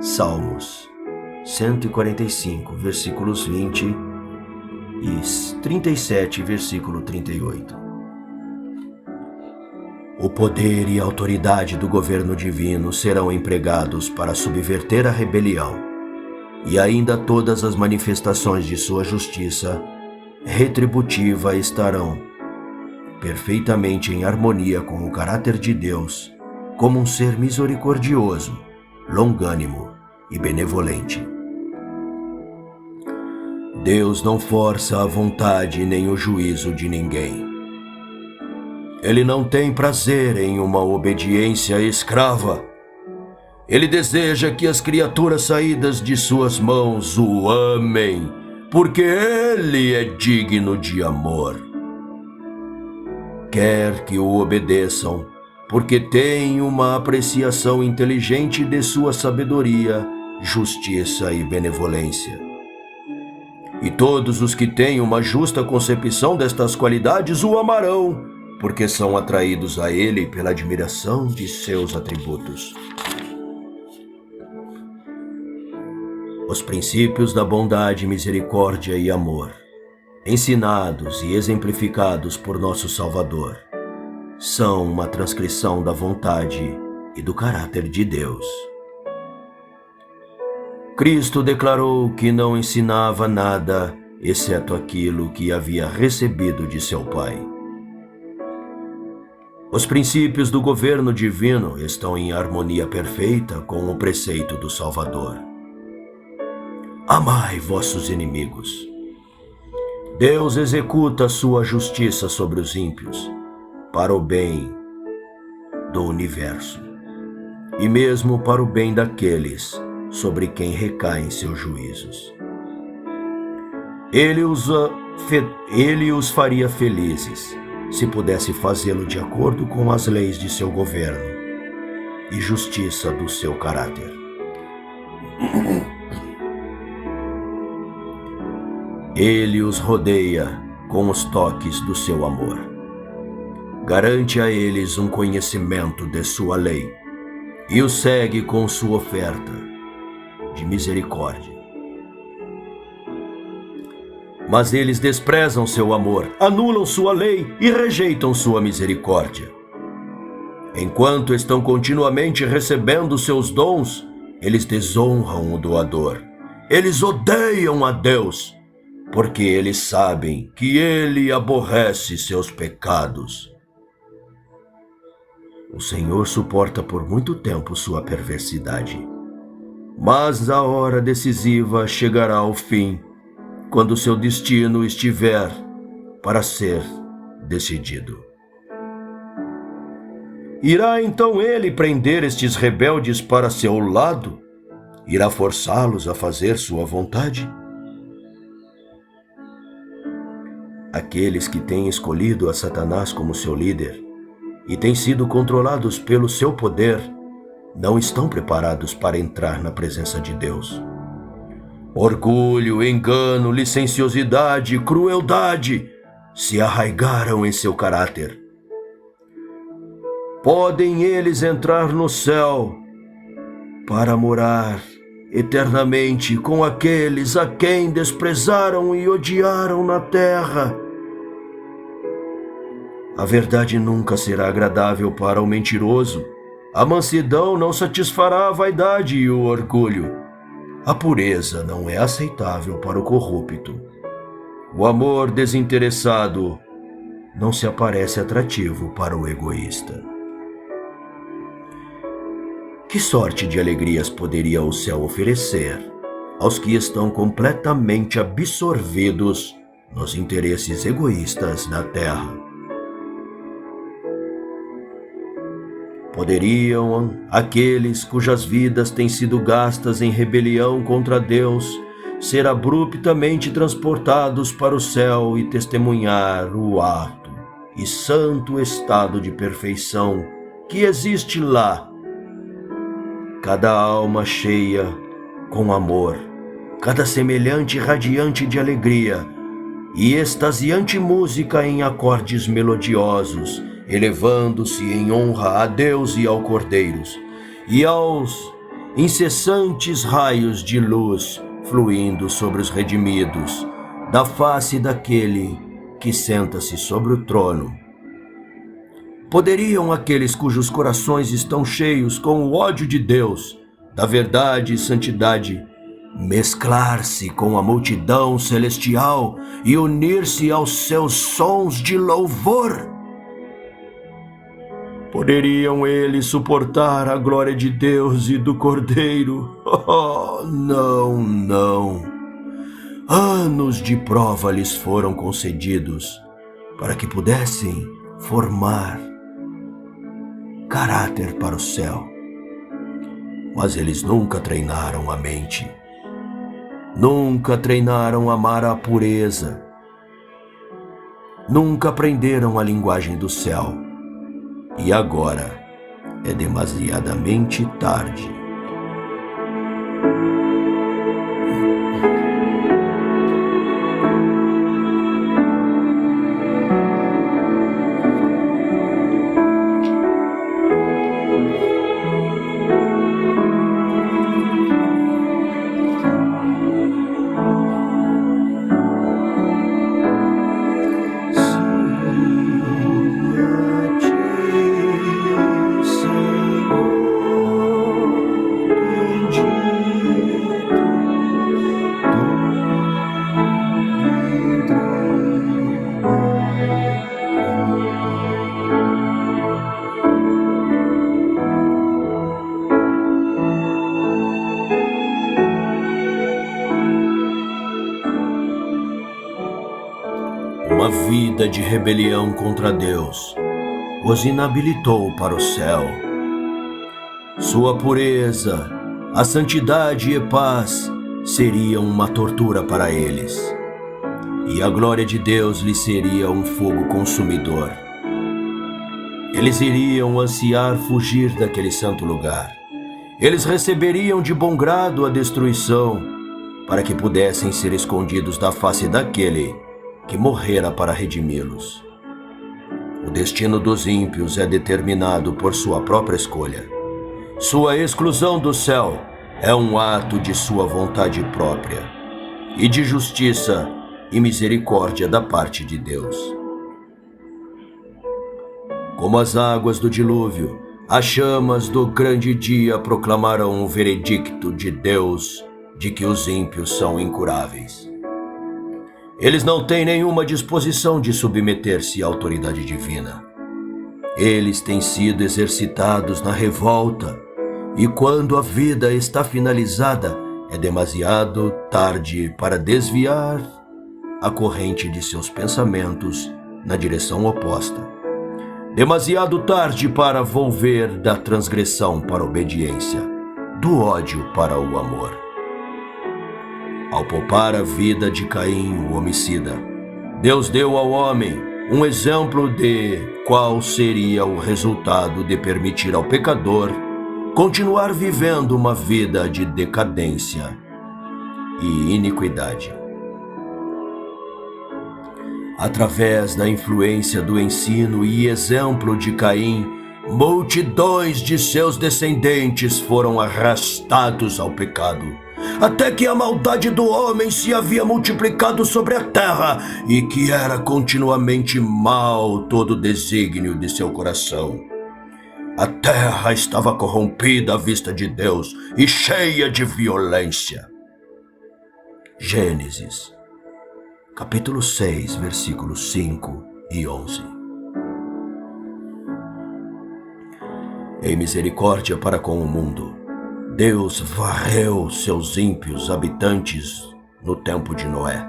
Salmos 145, versículos 20 e 37, versículo 38. O poder e a autoridade do governo divino serão empregados para subverter a rebelião, e ainda todas as manifestações de sua justiça retributiva estarão perfeitamente em harmonia com o caráter de Deus, como um ser misericordioso, longânimo e benevolente. Deus não força a vontade nem o juízo de ninguém. Ele não tem prazer em uma obediência escrava. Ele deseja que as criaturas saídas de suas mãos o amem, porque ele é digno de amor. Quer que o obedeçam, porque tem uma apreciação inteligente de sua sabedoria, justiça e benevolência. E todos os que têm uma justa concepção destas qualidades o amarão, porque são atraídos a ele pela admiração de seus atributos. Os princípios da bondade, misericórdia e amor, ensinados e exemplificados por nosso Salvador, são uma transcrição da vontade e do caráter de Deus. Cristo declarou que não ensinava nada, exceto aquilo que havia recebido de seu Pai. Os princípios do governo divino estão em harmonia perfeita com o preceito do Salvador. Amai vossos inimigos. Deus executa sua justiça sobre os ímpios, para o bem do universo, e mesmo para o bem daqueles sobre quem recaem seus juízos. Ele os faria felizes, se pudesse fazê-lo de acordo com as leis de seu governo e justiça do seu caráter. Ele os rodeia com os toques do seu amor. Garante a eles um conhecimento de sua lei e os segue com sua oferta de misericórdia. Mas eles desprezam seu amor, anulam sua lei e rejeitam sua misericórdia. Enquanto estão continuamente recebendo seus dons, eles desonram o doador. Eles odeiam a Deus, porque eles sabem que Ele aborrece seus pecados. O Senhor suporta por muito tempo sua perversidade, mas a hora decisiva chegará ao fim, quando seu destino estiver para ser decidido. Irá então Ele prender estes rebeldes para seu lado? Irá forçá-los a fazer sua vontade? Aqueles que têm escolhido a Satanás como seu líder e têm sido controlados pelo seu poder, não estão preparados para entrar na presença de Deus. Orgulho, engano, licenciosidade, crueldade se arraigaram em seu caráter. Podem eles entrar no céu para morar eternamente com aqueles a quem desprezaram e odiaram na terra. A verdade nunca será agradável para o mentiroso. A mansidão não satisfará a vaidade e o orgulho. A pureza não é aceitável para o corrupto. O amor desinteressado não se aparece atrativo para o egoísta. Que sorte de alegrias poderia o céu oferecer aos que estão completamente absorvidos nos interesses egoístas da terra? Poderiam aqueles cujas vidas têm sido gastas em rebelião contra Deus ser abruptamente transportados para o céu e testemunhar o ato e santo estado de perfeição que existe lá? Cada alma cheia com amor, cada semelhante radiante de alegria e extasiante música em acordes melodiosos elevando-se em honra a Deus e ao Cordeiro, e aos incessantes raios de luz fluindo sobre os redimidos, da face daquele que senta-se sobre o trono. Poderiam aqueles cujos corações estão cheios com o ódio de Deus, da verdade e santidade, mesclar-se com a multidão celestial e unir-se aos seus sons de louvor? Poderiam eles suportar a glória de Deus e do Cordeiro? Oh, não, não. Anos de prova lhes foram concedidos para que pudessem formar caráter para o céu. Mas eles nunca treinaram a mente. Nunca treinaram a amar a pureza. Nunca aprenderam a linguagem do céu. E agora é demasiadamente tarde. Uma vida de rebelião contra Deus os inabilitou para o céu. Sua pureza, a santidade e paz seriam uma tortura para eles, e a glória de Deus lhes seria um fogo consumidor. Eles iriam ansiar fugir daquele santo lugar. Eles receberiam de bom grado a destruição, para que pudessem ser escondidos da face daquele que morrera para redimi-los. O destino dos ímpios é determinado por sua própria escolha. Sua exclusão do céu é um ato de sua vontade própria e de justiça e misericórdia da parte de Deus. Como as águas do dilúvio, as chamas do grande dia proclamarão o veredicto de Deus de que os ímpios são incuráveis. Eles não têm nenhuma disposição de submeter-se à autoridade divina. Eles têm sido exercitados na revolta, e quando a vida está finalizada, é demasiado tarde para desviar a corrente de seus pensamentos na direção oposta. Demasiado tarde para volver da transgressão para a obediência, do ódio para o amor. Ao poupar a vida de Caim, o homicida, Deus deu ao homem um exemplo de qual seria o resultado de permitir ao pecador continuar vivendo uma vida de decadência e iniquidade. Através da influência do ensino e exemplo de Caim, multidões de seus descendentes foram arrastados ao pecado, até que a maldade do homem se havia multiplicado sobre a terra e que era continuamente mau todo o desígnio de seu coração. A terra estava corrompida à vista de Deus e cheia de violência. Gênesis, capítulo 6, versículos 5 e 11. Em misericórdia para com o mundo, Deus varreu seus ímpios habitantes no tempo de Noé.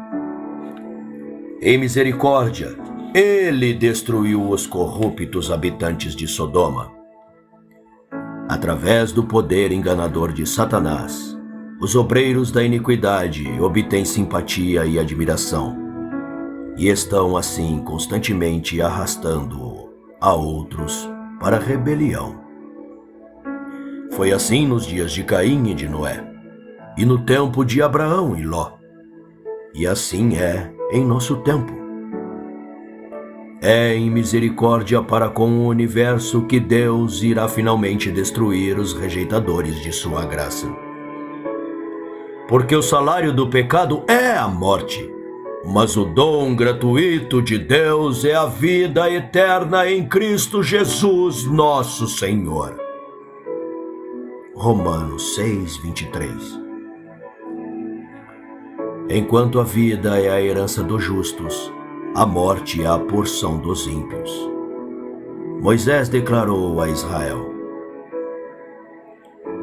Em misericórdia, ele destruiu os corruptos habitantes de Sodoma. Através do poder enganador de Satanás, os obreiros da iniquidade obtêm simpatia e admiração, e estão assim constantemente arrastando a outros para a rebelião. Foi assim nos dias de Caim e de Noé, e no tempo de Abraão e Ló, e assim é em nosso tempo. É em misericórdia para com o universo que Deus irá finalmente destruir os rejeitadores de sua graça. Porque o salário do pecado é a morte, mas o dom gratuito de Deus é a vida eterna em Cristo Jesus, nosso Senhor. Romanos 6:23. Enquanto a vida é a herança dos justos, a morte é a porção dos ímpios. Moisés declarou a Israel: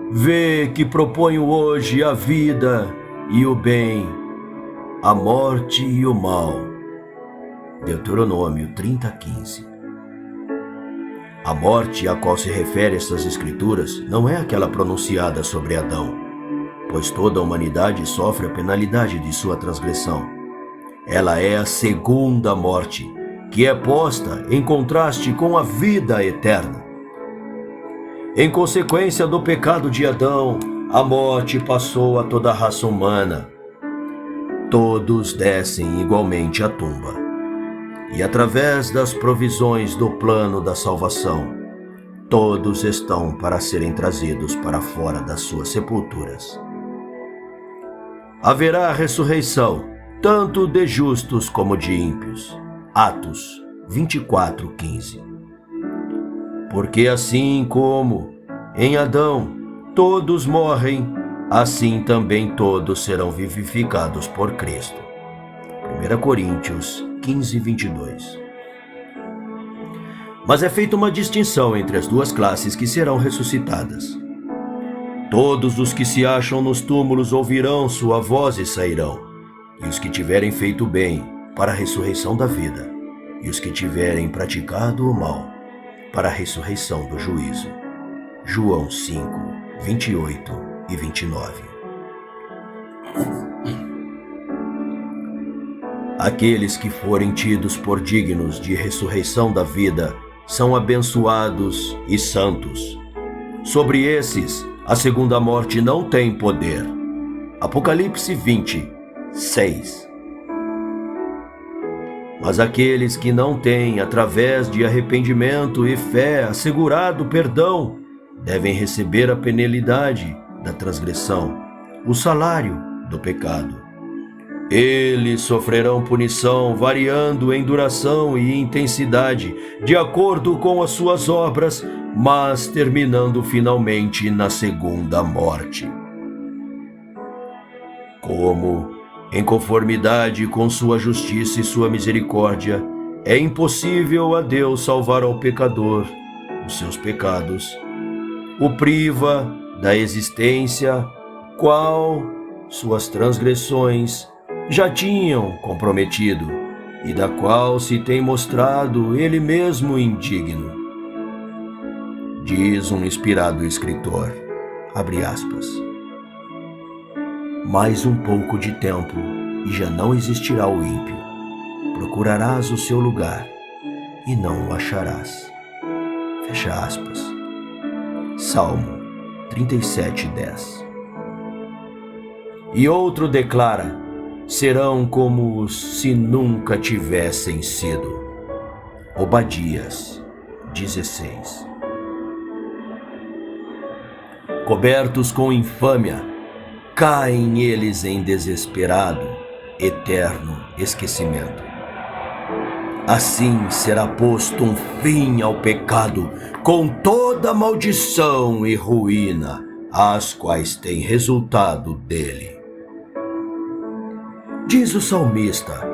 Vê que proponho hoje a vida e o bem, a morte e o mal. Deuteronômio 30:15. A morte a qual se refere estas escrituras não é aquela pronunciada sobre Adão, pois toda a humanidade sofre a penalidade de sua transgressão. Ela é a segunda morte, que é posta em contraste com a vida eterna. Em consequência do pecado de Adão, a morte passou a toda a raça humana. Todos descem igualmente à tumba. E através das provisões do plano da salvação, todos estão para serem trazidos para fora das suas sepulturas. Haverá ressurreição, tanto de justos como de ímpios. Atos 24:15. Porque assim como em Adão todos morrem, assim também todos serão vivificados por Cristo. 1 Coríntios 15:22. Mas é feita uma distinção entre as duas classes que serão ressuscitadas. Todos os que se acham nos túmulos ouvirão sua voz e sairão, e os que tiverem feito o bem, para a ressurreição da vida, e os que tiverem praticado o mal, para a ressurreição do juízo. João 5:28 e 29. Aqueles que forem tidos por dignos de ressurreição da vida são abençoados e santos. Sobre esses, a segunda morte não tem poder. Apocalipse 20:6. Mas aqueles que não têm, através de arrependimento e fé, assegurado perdão, devem receber a penalidade da transgressão, o salário do pecado. Eles sofrerão punição variando em duração e intensidade, de acordo com as suas obras, mas terminando finalmente na segunda morte. Como, em conformidade com sua justiça e sua misericórdia, é impossível a Deus salvar ao pecador os seus pecados, o priva da existência, qual suas transgressões já tinham comprometido, e da qual se tem mostrado ele mesmo indigno. Diz um inspirado escritor, abre aspas, mais um pouco de tempo e já não existirá o ímpio. Procurarás o seu lugar e não o acharás. Fecha aspas. Salmo 37:10. E outro declara, serão como se nunca tivessem sido. Obadias 16. Cobertos com infâmia, caem eles em desesperado, eterno esquecimento. Assim será posto um fim ao pecado, com toda maldição e ruína, as quais têm resultado dele. Diz o salmista,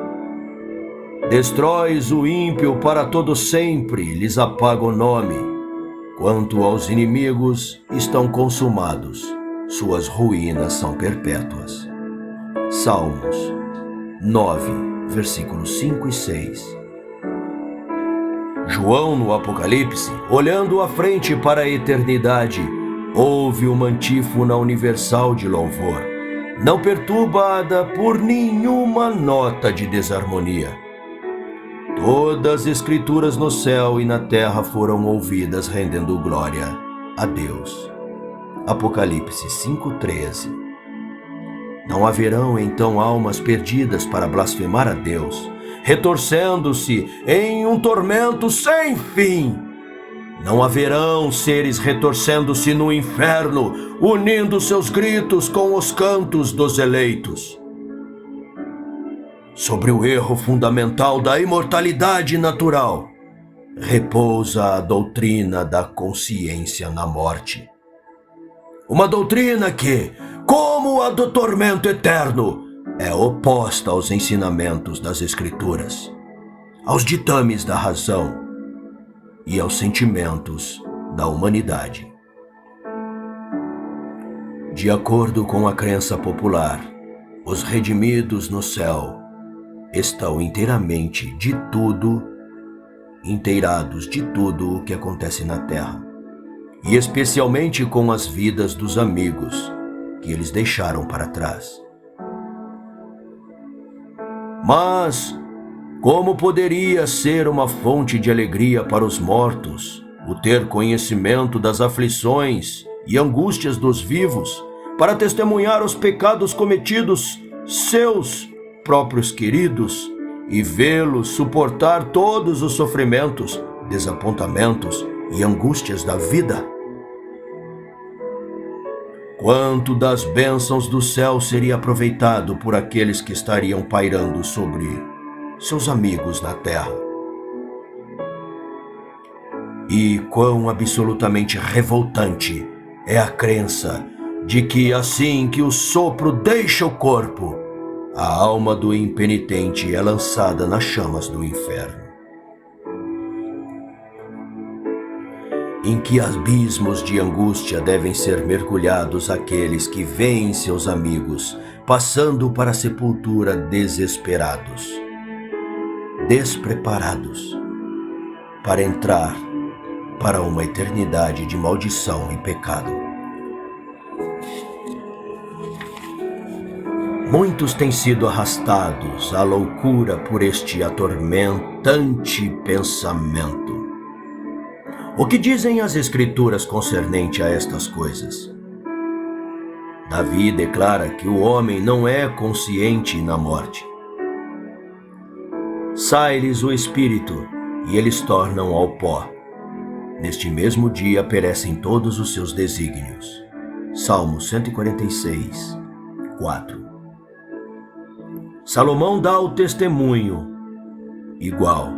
destróis o ímpio para todo sempre, lhes apaga o nome. Quanto aos inimigos, estão consumados, suas ruínas são perpétuas. Salmos 9, versículos 5 e 6. João, no Apocalipse, olhando à frente para a eternidade, ouve uma antífona universal de louvor, não perturbada por nenhuma nota de desarmonia. Todas as escrituras no céu e na terra foram ouvidas rendendo glória a Deus. Apocalipse 5:13. Não haverão então almas perdidas para blasfemar a Deus, retorcendo-se em um tormento sem fim. Não haverão seres retorcendo-se no inferno, unindo seus gritos com os cantos dos eleitos. Sobre o erro fundamental da imortalidade natural, repousa a doutrina da consciência na morte. Uma doutrina que, como a do tormento eterno, é oposta aos ensinamentos das Escrituras, aos ditames da razão e aos sentimentos da humanidade. De acordo com a crença popular, os redimidos no céu estão inteirados de tudo o que acontece na terra, e especialmente com as vidas dos amigos que eles deixaram para trás. Mas como poderia ser uma fonte de alegria para os mortos o ter conhecimento das aflições e angústias dos vivos, para testemunhar os pecados cometidos seus próprios queridos e vê-los suportar todos os sofrimentos, desapontamentos e angústias da vida? Quanto das bênçãos do céu seria aproveitado por aqueles que estariam pairando sobre seus amigos na terra? E quão absolutamente revoltante é a crença de que assim que o sopro deixa o corpo, a alma do impenitente é lançada nas chamas do inferno. Em que abismos de angústia devem ser mergulhados aqueles que veem seus amigos passando para a sepultura desesperados, despreparados, para entrar para uma eternidade de maldição e pecado. Muitos têm sido arrastados à loucura por este atormentante pensamento. O que dizem as Escrituras concernente a estas coisas? Davi declara que o homem não é consciente na morte. Sai-lhes o espírito e eles tornam ao pó. Neste mesmo dia perecem todos os seus desígnios. Salmo 146, 4. Salomão dá o testemunho igual.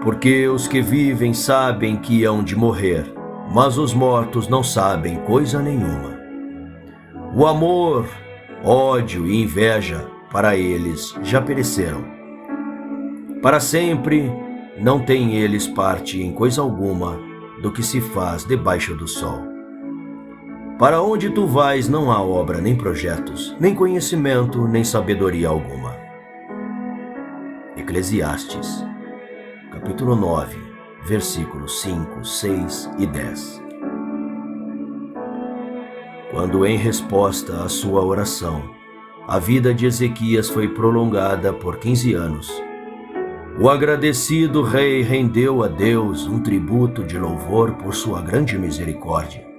Porque os que vivem sabem que hão de morrer, mas os mortos não sabem coisa nenhuma. O amor, ódio e inveja para eles já pereceram. Para sempre não têm eles parte em coisa alguma do que se faz debaixo do sol. Para onde tu vais não há obra, nem projetos, nem conhecimento, nem sabedoria alguma. Eclesiastes, capítulo 9, versículos 5, 6 e 10. Quando, em resposta à sua oração, a vida de Ezequias foi prolongada por 15 anos, o agradecido rei rendeu a Deus um tributo de louvor por sua grande misericórdia.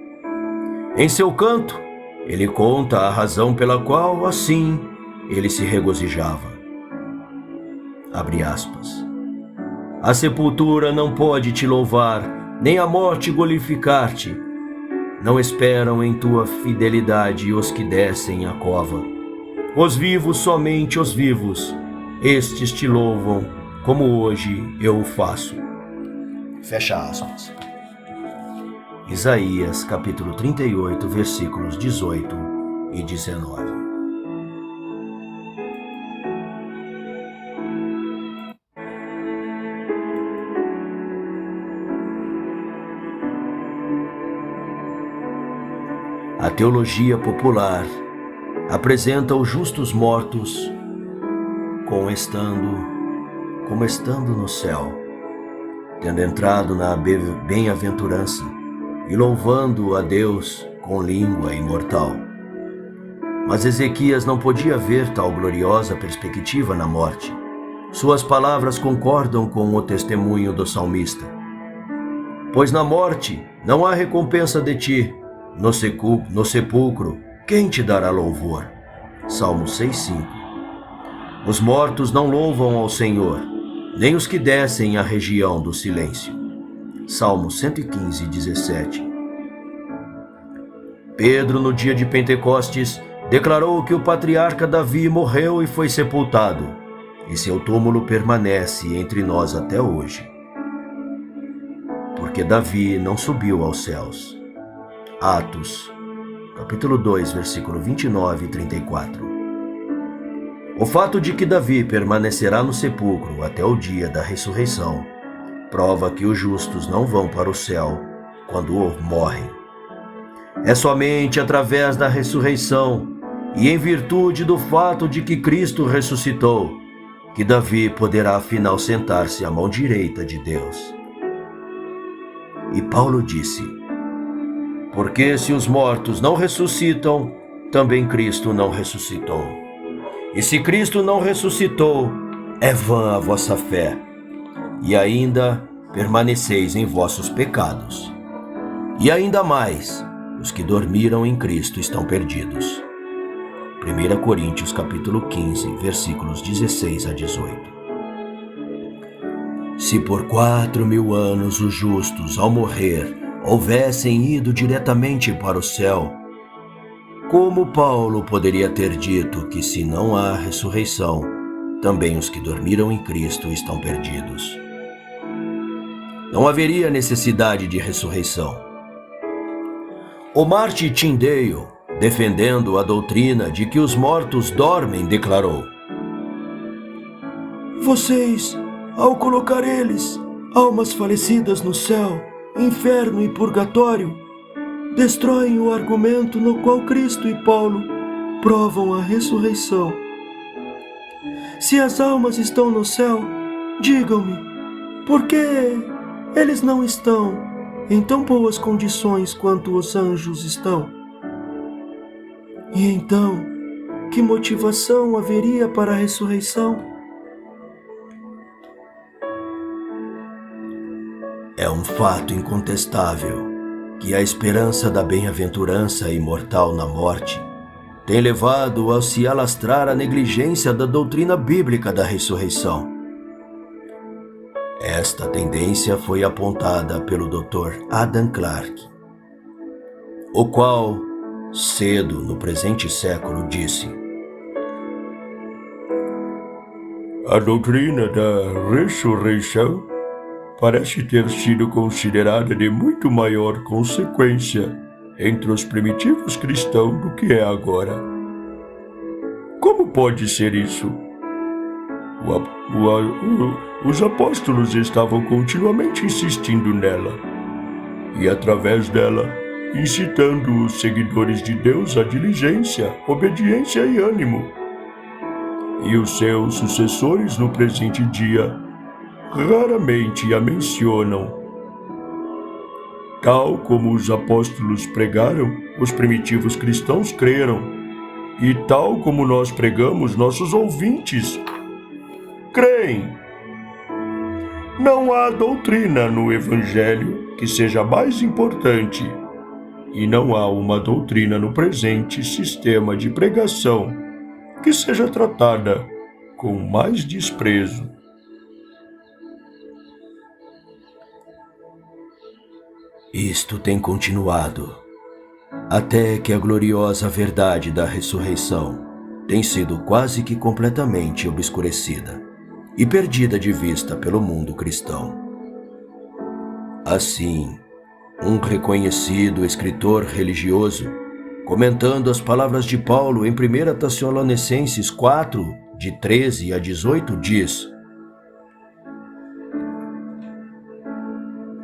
Em seu canto, ele conta a razão pela qual, assim, ele se regozijava. Abre aspas. A sepultura não pode te louvar, nem a morte glorificar-te. Não esperam em tua fidelidade os que descem à cova. Os vivos, somente os vivos, estes te louvam, como hoje eu o faço. Fecha aspas. Isaías, capítulo 38, versículos 18 e 19. A teologia popular apresenta os justos mortos como estando no céu, tendo entrado na bem-aventurança e louvando a Deus com língua imortal. Mas Ezequias não podia ver tal gloriosa perspectiva na morte. Suas palavras concordam com o testemunho do salmista. Pois na morte não há recompensa de ti, no sepulcro quem te dará louvor? Salmo 6:5. Os mortos não louvam ao Senhor, nem os que descem à região do silêncio. Salmo 115:17. Pedro, no dia de Pentecostes, declarou que o patriarca Davi morreu e foi sepultado, e seu túmulo permanece entre nós até hoje. Porque Davi não subiu aos céus. Atos, capítulo 2, versículo 29 e 34. O fato de que Davi permanecerá no sepulcro até o dia da ressurreição prova que os justos não vão para o céu quando morrem. É somente através da ressurreição e em virtude do fato de que Cristo ressuscitou que Davi poderá afinal sentar-se à mão direita de Deus. E Paulo disse: porque se os mortos não ressuscitam, também Cristo não ressuscitou. E se Cristo não ressuscitou, é vã a vossa fé, e ainda permaneceis em vossos pecados. E ainda mais, os que dormiram em Cristo estão perdidos. 1 Coríntios capítulo 15, versículos 16 a 18. Se por 4.000 anos os justos, ao morrer, houvessem ido diretamente para o céu, como Paulo poderia ter dito que se não há ressurreição, também os que dormiram em Cristo estão perdidos? Não haveria necessidade de ressurreição. O Martin Tyndale, defendendo a doutrina de que os mortos dormem, declarou: vocês, ao colocar eles, almas falecidas no céu, inferno e purgatório, destroem o argumento no qual Cristo e Paulo provam a ressurreição. Se as almas estão no céu, digam-me, por que eles não estão em tão boas condições quanto os anjos estão? E então, que motivação haveria para a ressurreição? É um fato incontestável que a esperança da bem-aventurança imortal na morte tem levado a se alastrar a negligência da doutrina bíblica da ressurreição. Esta tendência foi apontada pelo Dr. Adam Clarke, o qual, cedo no presente século, disse: a doutrina da ressurreição parece ter sido considerada de muito maior consequência entre os primitivos cristãos do que é agora. Como pode ser isso? Os apóstolos estavam continuamente insistindo nela, e através dela, incitando os seguidores de Deus à diligência, obediência e ânimo. E os seus sucessores no presente dia raramente a mencionam. Tal como os apóstolos pregaram, os primitivos cristãos creram, e tal como nós pregamos, nossos ouvintes creem. Não há doutrina no Evangelho que seja mais importante, e não há uma doutrina no presente sistema de pregação que seja tratada com mais desprezo. Isto tem continuado, até que a gloriosa verdade da ressurreição tem sido quase que completamente obscurecida e perdida de vista pelo mundo cristão. Assim, um reconhecido escritor religioso, comentando as palavras de Paulo em 1 Tessalonicenses 4, de 13 a 18, diz: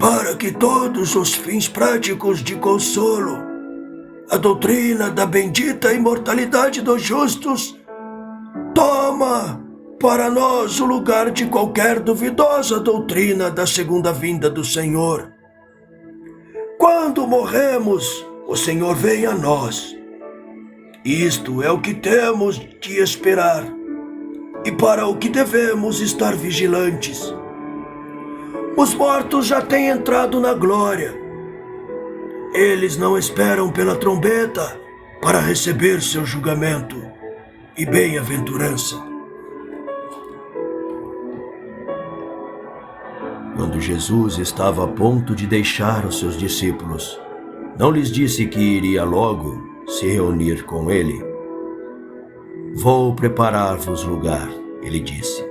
para que todos os fins práticos de consolo, a doutrina da bendita imortalidade dos justos toma para nós o lugar de qualquer duvidosa doutrina da segunda vinda do Senhor. Quando morremos, o Senhor vem a nós. Isto é o que temos de esperar e para o que devemos estar vigilantes. Os mortos já têm entrado na glória. Eles não esperam pela trombeta, para receber seu julgamento e bem-aventurança. Quando Jesus estava a ponto de deixar os seus discípulos, não lhes disse que iria logo se reunir com ele. Vou preparar-vos lugar, ele disse.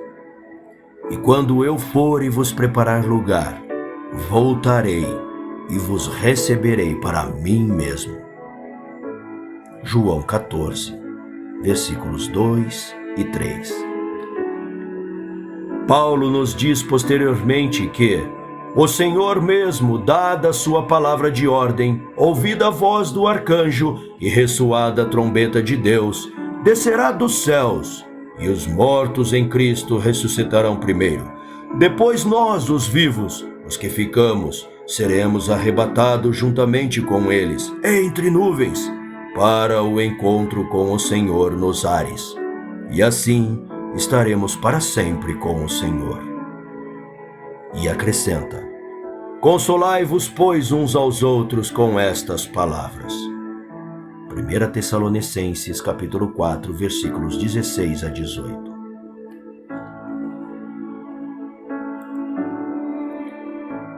E quando eu for e vos preparar lugar, voltarei e vos receberei para mim mesmo. João 14, versículos 2 e 3. Paulo nos diz posteriormente que o Senhor mesmo, dada a sua palavra de ordem, ouvida a voz do arcanjo e ressoada a trombeta de Deus, descerá dos céus, e os mortos em Cristo ressuscitarão primeiro. Depois nós, os vivos, os que ficamos, seremos arrebatados juntamente com eles, entre nuvens, para o encontro com o Senhor nos ares. E assim estaremos para sempre com o Senhor. E acrescenta: consolai-vos, pois, uns aos outros com estas palavras. 1 Tessalonicenses, capítulo 4, versículos 16 a 18.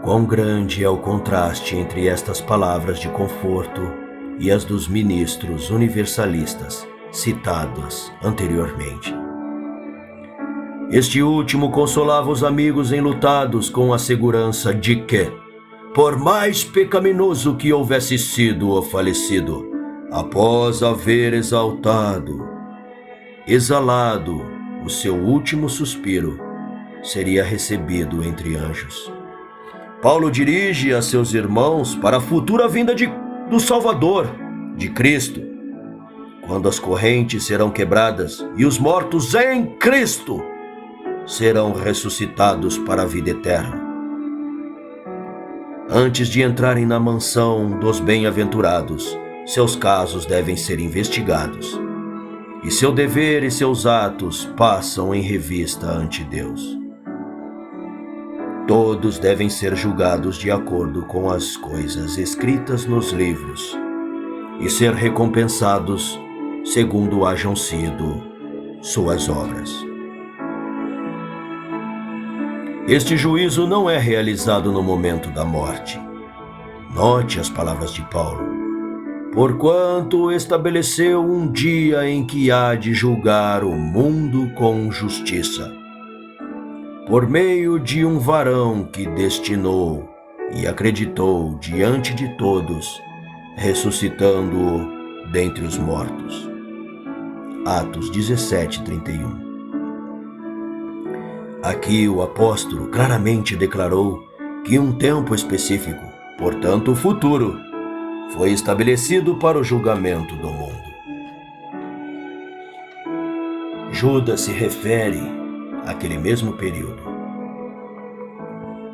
Quão grande é o contraste entre estas palavras de conforto e as dos ministros universalistas citadas anteriormente. Este último consolava os amigos enlutados com a segurança de que, por mais pecaminoso que houvesse sido o falecido, após haver exalado o seu último suspiro, seria recebido entre anjos. Paulo dirige a seus irmãos para a futura vinda do Salvador, de Cristo, quando as correntes serão quebradas e os mortos em Cristo serão ressuscitados para a vida eterna. Antes de entrarem na mansão dos bem-aventurados, seus casos devem ser investigados, e seu dever e seus atos passam em revista ante Deus. Todos devem ser julgados de acordo com as coisas escritas nos livros e ser recompensados segundo hajam sido suas obras. Este juízo não é realizado no momento da morte. Note as palavras de Paulo. Porquanto estabeleceu um dia em que há de julgar o mundo com justiça, por meio de um varão que destinou e acreditou diante de todos, ressuscitando-o dentre os mortos. Atos 17:31. Aqui o apóstolo claramente declarou que um tempo específico, portanto o futuro, foi estabelecido para o julgamento do mundo. Judas se refere àquele mesmo período.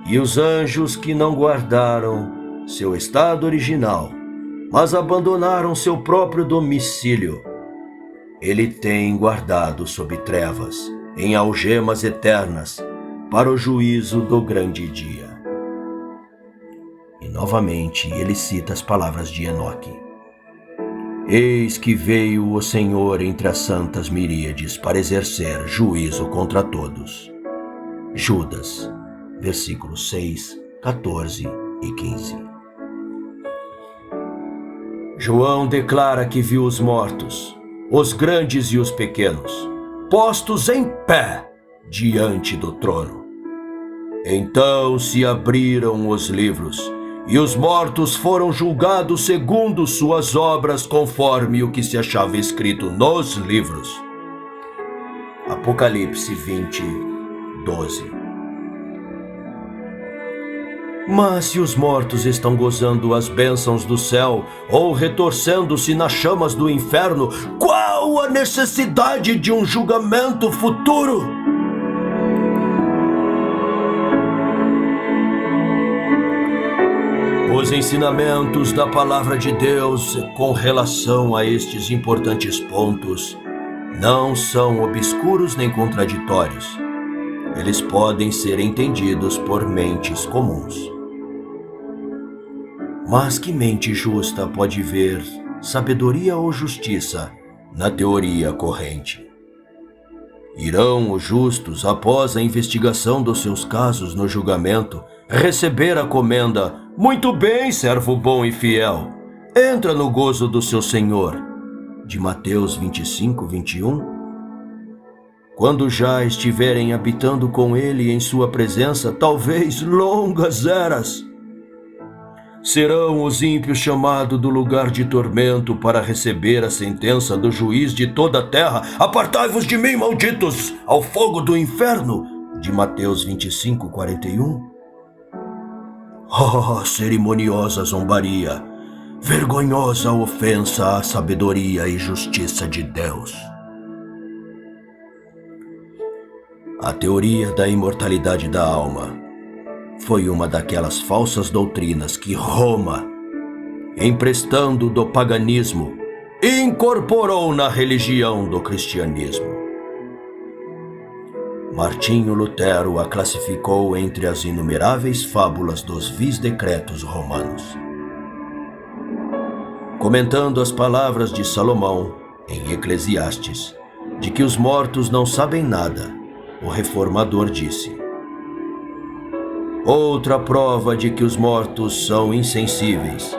E os anjos que não guardaram seu estado original, mas abandonaram seu próprio domicílio, ele tem guardado sob trevas, em algemas eternas, para o juízo do grande dia. E novamente ele cita as palavras de Enoque. Eis que veio o Senhor entre as santas miríades para exercer juízo contra todos. Judas, versículos 6, 14 e 15. João declara que viu os mortos, os grandes e os pequenos, postos em pé diante do trono. Então se abriram os livros, e os mortos foram julgados segundo suas obras, conforme o que se achava escrito nos livros. Apocalipse 20, 12. Mas se os mortos estão gozando as bênçãos do céu ou retorcendo-se nas chamas do inferno, qual a necessidade de um julgamento futuro? Os ensinamentos da palavra de Deus com relação a estes importantes pontos não são obscuros nem contraditórios. Eles podem ser entendidos por mentes comuns. Mas que mente justa pode ver sabedoria ou justiça na teoria corrente. Irão os justos, após a investigação dos seus casos no julgamento, receber a comenda: muito bem, servo bom e fiel, entra no gozo do seu Senhor, de Mateus 25, 21. Quando já estiverem habitando com ele em sua presença, talvez longas eras, serão os ímpios chamados do lugar de tormento para receber a sentença do juiz de toda a terra: apartai-vos de mim, malditos, ao fogo do inferno, de Mateus 25, 41. Oh, cerimoniosa zombaria, vergonhosa ofensa à sabedoria e justiça de Deus. A teoria da imortalidade da alma foi uma daquelas falsas doutrinas que Roma, emprestando do paganismo, incorporou na religião do cristianismo. Martinho Lutero a classificou entre as inumeráveis fábulas dos vis decretos romanos. Comentando as palavras de Salomão em Eclesiastes, de que os mortos não sabem nada, o reformador disse: outra prova de que os mortos são insensíveis.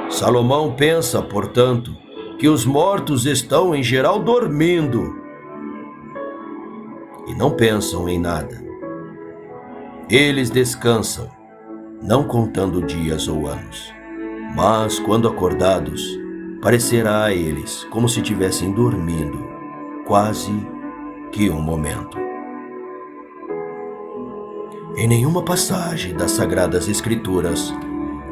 Salomão pensa, portanto, que os mortos estão em geral dormindo e não pensam em nada. Eles descansam, não contando dias ou anos, mas quando acordados, parecerá a eles como se tivessem dormido quase que um momento. Em nenhuma passagem das Sagradas Escrituras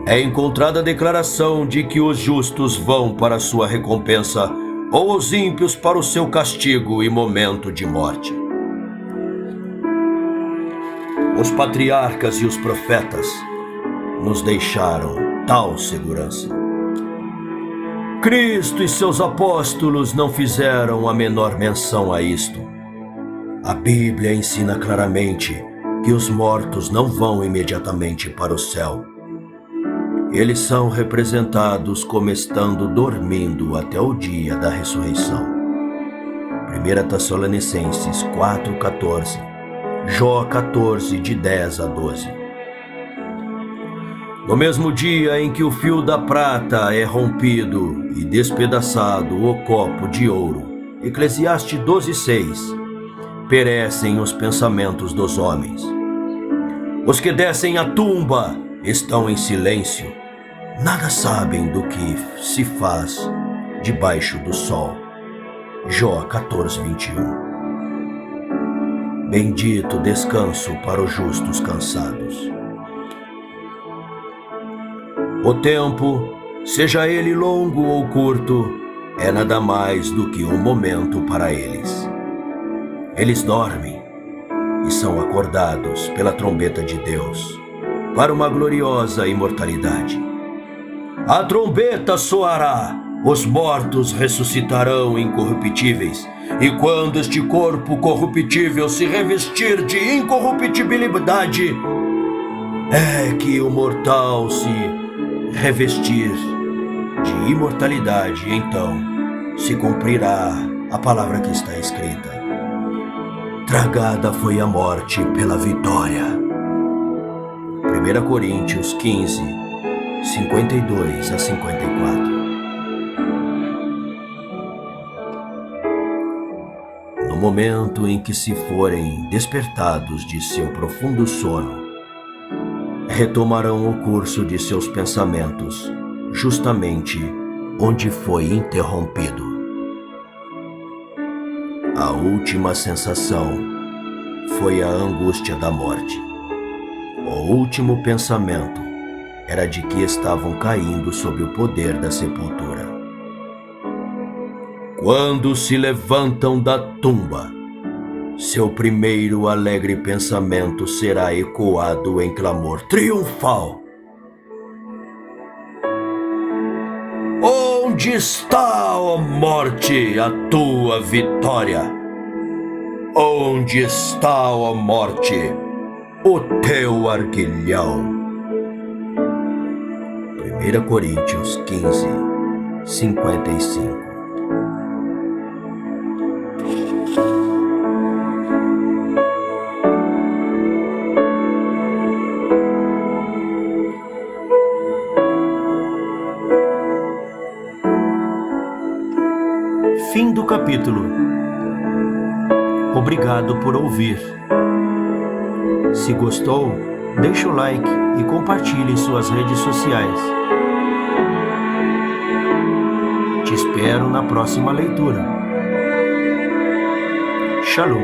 é encontrada a declaração de que os justos vão para a sua recompensa ou os ímpios para o seu castigo e momento de morte. Os patriarcas e os profetas nos deixaram tal segurança. Cristo e seus apóstolos não fizeram a menor menção a isto. A Bíblia ensina claramente que os mortos não vão imediatamente para o céu. Eles são representados como estando dormindo até o dia da ressurreição. 1 Tessalonicenses 4,14, Jó 14, de 10 a 12. No mesmo dia em que o fio da prata é rompido e despedaçado o copo de ouro, Eclesiastes 12:6, perecem os pensamentos dos homens. Os que descem à tumba estão em silêncio, nada sabem do que se faz debaixo do sol. Jó 14, 21. Bendito descanso para os justos cansados. O tempo, seja ele longo ou curto, é nada mais do que um momento para eles. Eles dormem e são acordados pela trombeta de Deus para uma gloriosa imortalidade. A trombeta soará, os mortos ressuscitarão incorruptíveis, e quando este corpo corruptível se revestir de incorruptibilidade, é que o mortal se revestir de imortalidade, então se cumprirá a palavra que está escrita: tragada foi a morte pela vitória. 1 Coríntios 15, 52 a 54. No momento em que se forem despertados de seu profundo sono, retomarão o curso de seus pensamentos, justamente onde foi interrompido. A última sensação foi a angústia da morte. O último pensamento era de que estavam caindo sob o poder da sepultura. Quando se levantam da tumba, seu primeiro alegre pensamento será ecoado em clamor triunfal: onde está, ó morte, a tua vitória? Onde está, ó morte, o teu arguilhão? 1 Coríntios 15, 55. Fim do capítulo. Obrigado por ouvir. Se gostou, deixa o like e compartilhe em suas redes sociais. Te espero na próxima leitura. Shalom.